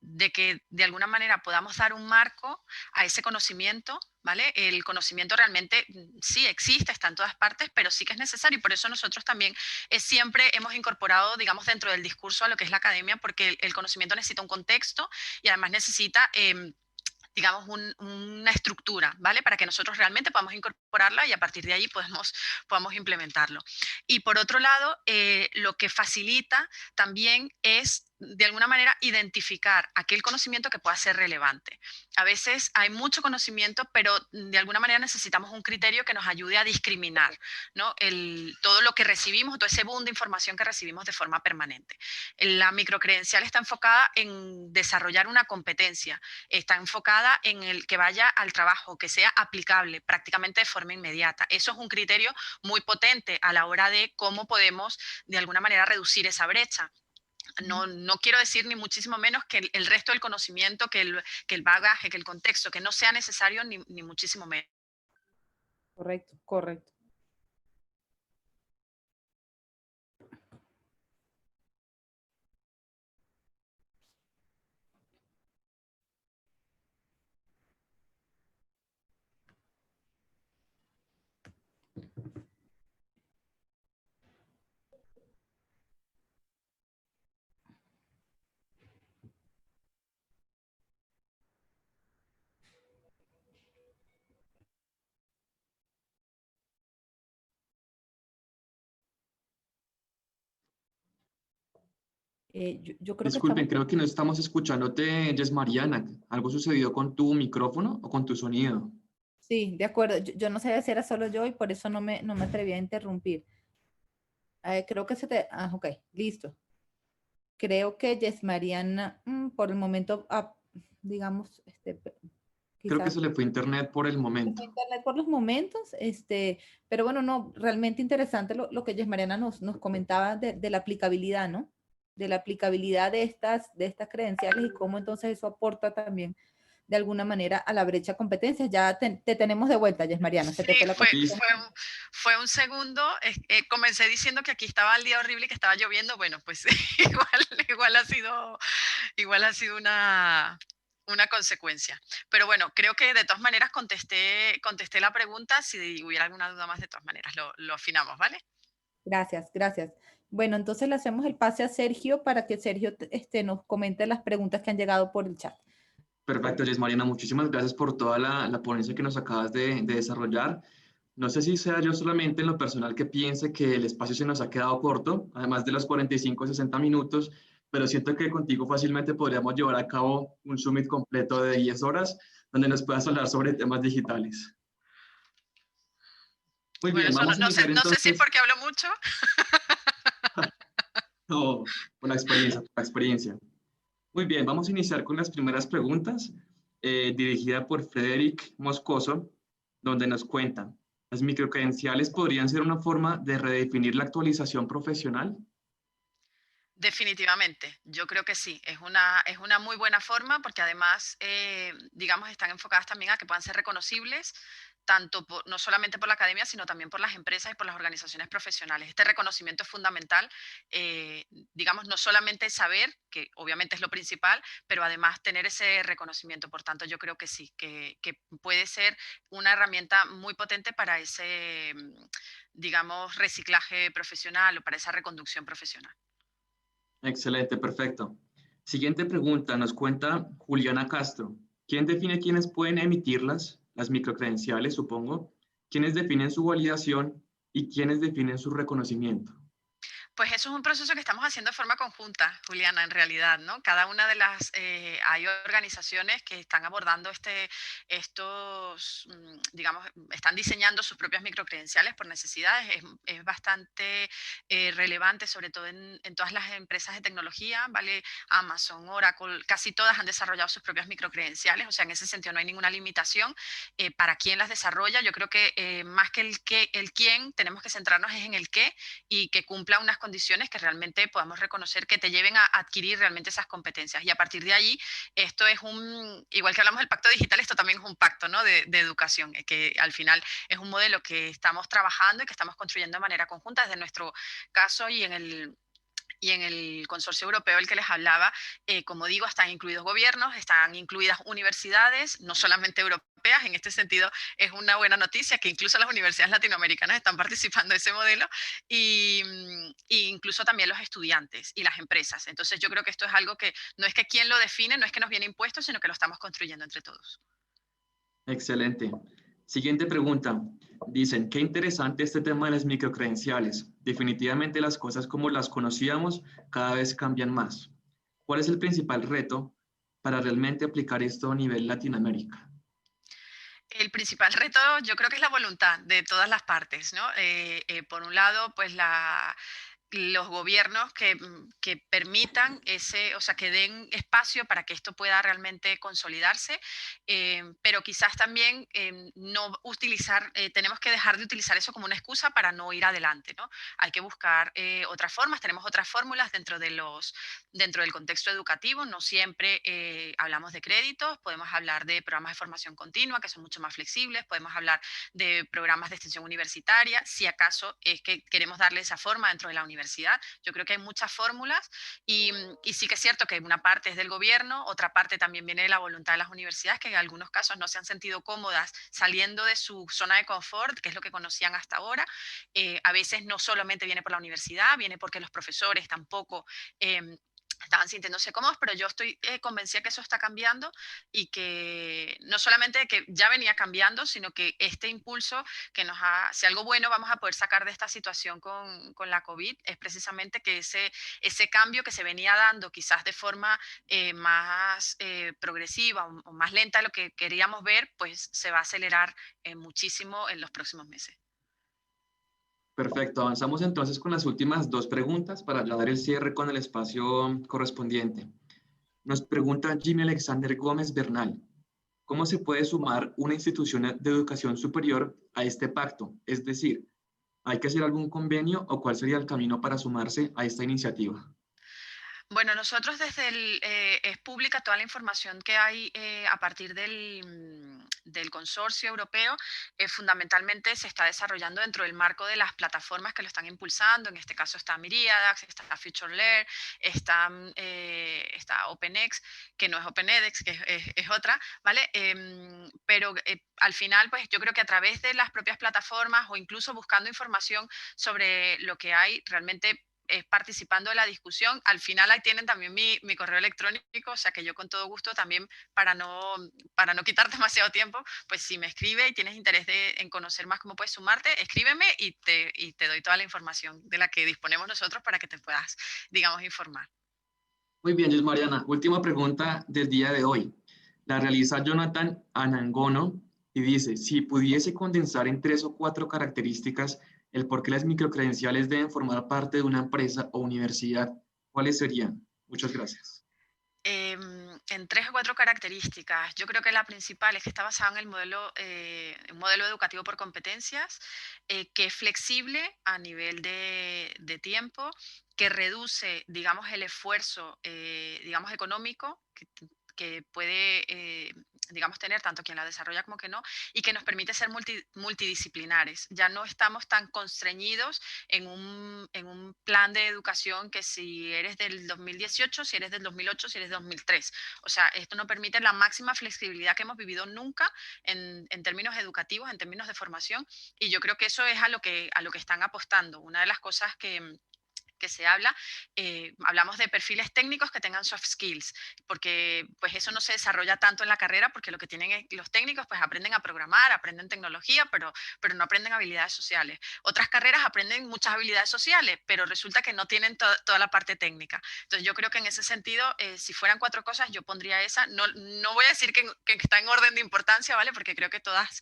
S2: de que de alguna manera podamos dar un marco a ese conocimiento, ¿vale? El conocimiento realmente sí existe, está en todas partes, pero sí que es necesario y por eso nosotros también siempre hemos incorporado, digamos, dentro del discurso a lo que es la academia, porque el conocimiento necesita un contexto y además necesita digamos, una estructura, ¿vale? Para que nosotros realmente podamos incorporarla y a partir de ahí podamos implementarlo. Y por otro lado, lo que facilita también es de alguna manera identificar aquel conocimiento que pueda ser relevante. A veces hay mucho conocimiento, pero de alguna manera necesitamos un criterio que nos ayude a discriminar, ¿no? Todo lo que recibimos, todo ese boom de información que recibimos de forma permanente. La microcredencial está enfocada en desarrollar una competencia, está enfocada en el que vaya al trabajo, que sea aplicable prácticamente de forma inmediata. Eso es un criterio muy potente a la hora de cómo podemos de alguna manera reducir esa brecha. No, no quiero decir ni muchísimo menos que el resto del conocimiento, que el bagaje, que el contexto, que no sea necesario ni muchísimo menos.
S3: Correcto, correcto. Yo creo que
S1: Disculpen,
S3: estamos,
S1: creo que no estamos escuchándote, Jess Mariana. ¿Algo sucedió con tu micrófono o con tu sonido?
S3: sí, de acuerdo. Yo no sabía si era solo yo y por eso no me atreví a interrumpir. Creo que ok, listo. Creo que Jess Mariana, por el momento, digamos,
S1: Creo que
S3: quizás
S1: se le fue internet por el momento.
S3: internet por los momentos, pero bueno, no, realmente interesante lo que Jess Mariana nos comentaba de la aplicabilidad, ¿no? De la aplicabilidad de estas credenciales y cómo entonces eso aporta también de alguna manera a la brecha de competencias. Ya te tenemos de vuelta, Jess Mariana, se te
S2: Sí,
S3: fue la
S1: Listo.
S3: conexión.
S2: fue un segundo. Comencé diciendo que aquí estaba el día horrible y que estaba lloviendo. Bueno, pues igual igual ha sido una consecuencia. Pero bueno, creo que de todas maneras contesté la pregunta. Si hubiera alguna duda más, de todas maneras lo afinamos, ¿vale?
S3: Gracias, gracias. Bueno, entonces le hacemos el pase a Sergio para que Sergio nos comente las preguntas que han llegado por el chat.
S1: Perfecto, Jess Mariana, muchísimas gracias por toda la ponencia que nos acabas de desarrollar. No sé si sea yo solamente en lo personal que piense que el espacio se nos ha quedado corto, además de los 45 o 60 minutos, pero siento que contigo fácilmente podríamos llevar a cabo un summit completo de 10 horas donde nos puedas hablar sobre temas digitales. Muy
S2: Bueno,
S1: bien,
S2: eso
S1: vamos a iniciar
S2: no sé si es
S1: entonces.
S2: porque hablo mucho.
S1: No, por la experiencia, por la experiencia. Muy bien, vamos a iniciar con las primeras preguntas, dirigida por Frederic Moscoso, donde nos cuentan, ¿las microcredenciales podrían ser una forma de redefinir la actualización profesional?
S2: Definitivamente, yo creo que sí, es una muy buena forma porque además, digamos, están enfocadas también a que puedan ser reconocibles, no solamente por la academia, sino también por las empresas y por las organizaciones profesionales. Este reconocimiento es fundamental, digamos, no solamente saber, que obviamente es lo principal, pero además tener ese reconocimiento. Por tanto, yo creo que sí, que puede ser una herramienta muy potente para ese, digamos, reciclaje profesional o para esa reconducción profesional.
S1: Excelente, perfecto. Siguiente pregunta, nos cuenta Juliana Castro. ¿Quién define quiénes pueden emitirlas? Las microcredenciales, supongo. ¿Quiénes definen su validación y quiénes definen su reconocimiento?
S2: Pues eso es un proceso que estamos haciendo de forma conjunta, Juliana, en realidad, ¿no? Cada una de hay organizaciones que están abordando digamos, están diseñando sus propias microcredenciales por necesidades. Es bastante relevante, sobre todo en todas las empresas de tecnología, ¿vale? Amazon, Oracle, casi todas han desarrollado sus propias microcredenciales, o sea, en ese sentido no hay ninguna limitación para quién las desarrolla. Yo creo que más que el quién, tenemos que centrarnos en el qué y que cumpla unas condiciones que realmente podamos reconocer que te lleven a adquirir realmente esas competencias. Y a partir de allí, esto es igual que hablamos del pacto digital, esto también es un pacto, ¿no? de educación, que al final es un modelo que estamos trabajando y que estamos construyendo de manera conjunta desde nuestro caso y Y en el consorcio europeo el que les hablaba, como digo, están incluidos gobiernos, están incluidas universidades, no solamente europeas. En este sentido es una buena noticia que incluso las universidades latinoamericanas están participando de ese modelo y incluso también los estudiantes y las empresas. Entonces yo creo que esto es algo que no es que quien lo define, no es que nos viene impuesto, sino que lo estamos construyendo entre todos.
S1: Excelente. Siguiente pregunta. Dicen, qué interesante este tema de las microcredenciales. Definitivamente las cosas como las conocíamos cada vez cambian más. ¿Cuál es el principal reto para realmente aplicar esto a nivel Latinoamérica?
S2: El principal reto yo creo que es la voluntad de todas las partes, ¿no? Por un lado, pues los gobiernos que permitan ese, o sea, que den espacio para que esto pueda realmente consolidarse, pero quizás también no utilizar, tenemos que dejar de utilizar eso como una excusa para no ir adelante, ¿no? Hay que buscar otras formas, tenemos otras fórmulas dentro del contexto educativo, no siempre hablamos de créditos, podemos hablar de programas de formación continua que son mucho más flexibles, podemos hablar de programas de extensión universitaria, si acaso es que queremos darle esa forma dentro de la universidad. Yo creo que hay muchas fórmulas y sí que es cierto que una parte es del gobierno, otra parte también viene de la voluntad de las universidades, que en algunos casos no se han sentido cómodas saliendo de su zona de confort, que es lo que conocían hasta ahora. A veces no solamente viene por la universidad, viene porque los profesores tampoco estaban sintiéndose cómodos, pero yo estoy convencida que eso está cambiando y que no solamente que ya venía cambiando, sino que este impulso que si algo bueno vamos a poder sacar de esta situación con la COVID, es precisamente que ese cambio que se venía dando quizás de forma más progresiva o más lenta de lo que queríamos ver, pues se va a acelerar muchísimo en los próximos meses.
S1: Perfecto, avanzamos entonces con las últimas dos preguntas para ya dar el cierre con el espacio correspondiente. Nos pregunta Jimmy Alexander Gómez Bernal, ¿cómo se puede sumar una institución de educación superior a este pacto? Es decir, ¿hay que hacer algún convenio o cuál sería el camino para sumarse a esta iniciativa?
S2: Bueno, nosotros es pública toda la información que hay a partir del consorcio europeo. Fundamentalmente se está desarrollando dentro del marco de las plataformas que lo están impulsando. En este caso está Myriadax, está FutureLearn, está OpenX, que no es OpenEDX, que es otra, ¿vale? Pero al final, pues yo creo que a través de las propias plataformas o incluso buscando información sobre lo que hay, realmente participando de la discusión. Al final ahí tienen también mi correo electrónico, o sea que yo con todo gusto también, para no quitar demasiado tiempo, pues si me escribe y tienes interés en conocer más cómo puedes sumarte, escríbeme y te doy toda la información de la que disponemos nosotros para que te puedas, digamos, informar.
S1: Muy bien, Jess Mariana. Última pregunta del día de hoy. La realiza Jonathan Anangono y dice, si pudiese condensar en 3 o 4 características el por qué las microcredenciales deben formar parte de una empresa o universidad, ¿cuáles serían? Muchas gracias.
S2: En 3 o 4 características. Yo creo que la principal es que está basada en el modelo educativo por competencias, que es flexible a nivel de tiempo, que reduce, digamos, el esfuerzo, digamos, económico que puede, digamos, tener tanto quien la desarrolla como que no, y que nos permite ser multidisciplinares. Ya no estamos tan constreñidos en un plan de educación que si eres del 2018, si eres del 2008, si eres del 2003. O sea, esto nos permite la máxima flexibilidad que hemos vivido nunca en términos educativos, en términos de formación, y yo creo que eso es a lo que están apostando. Una de las cosas que se habla, hablamos de perfiles técnicos que tengan soft skills, porque pues eso no se desarrolla tanto en la carrera, porque lo que tienen los técnicos pues aprenden a programar, aprenden tecnología, pero no aprenden habilidades sociales. Otras carreras aprenden muchas habilidades sociales, pero resulta que no tienen toda la parte técnica. Entonces yo creo que en ese sentido, si fueran 4 cosas, yo pondría esa. No voy a decir que está en orden de importancia, ¿vale? Porque creo que todas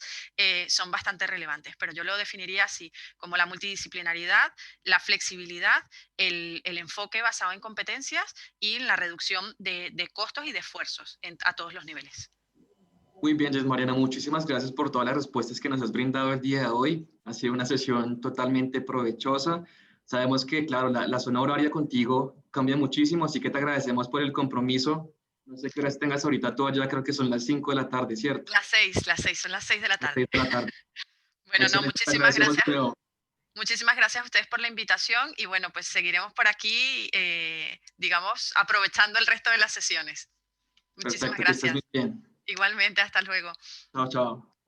S2: son bastante relevantes, pero yo lo definiría así, como la multidisciplinaridad, la flexibilidad, el enfoque basado en competencias y la reducción de costos y de esfuerzos a todos los niveles.
S1: Muy bien, Jess Mariana, muchísimas gracias por todas las respuestas que nos has brindado el día de hoy. Ha sido una sesión totalmente provechosa. Sabemos que, claro, la zona horaria contigo cambia muchísimo, así que te agradecemos por el compromiso. No sé qué horas tengas ahorita tú allá, creo que son las 5 de la tarde, ¿cierto?
S2: Las 6, son las 6 de la tarde.
S1: 6 de la tarde.
S2: Bueno, no,
S1: Excelente, te
S2: muchísimas
S1: agradecemos,
S2: gracias.
S1: pero
S2: Muchísimas gracias a ustedes por la invitación y bueno, pues seguiremos por aquí, digamos, aprovechando el resto de las sesiones. Muchísimas
S1: Perfecto, que estés
S2: gracias.
S1: muy bien.
S2: Igualmente, hasta luego.
S1: Chao, chao.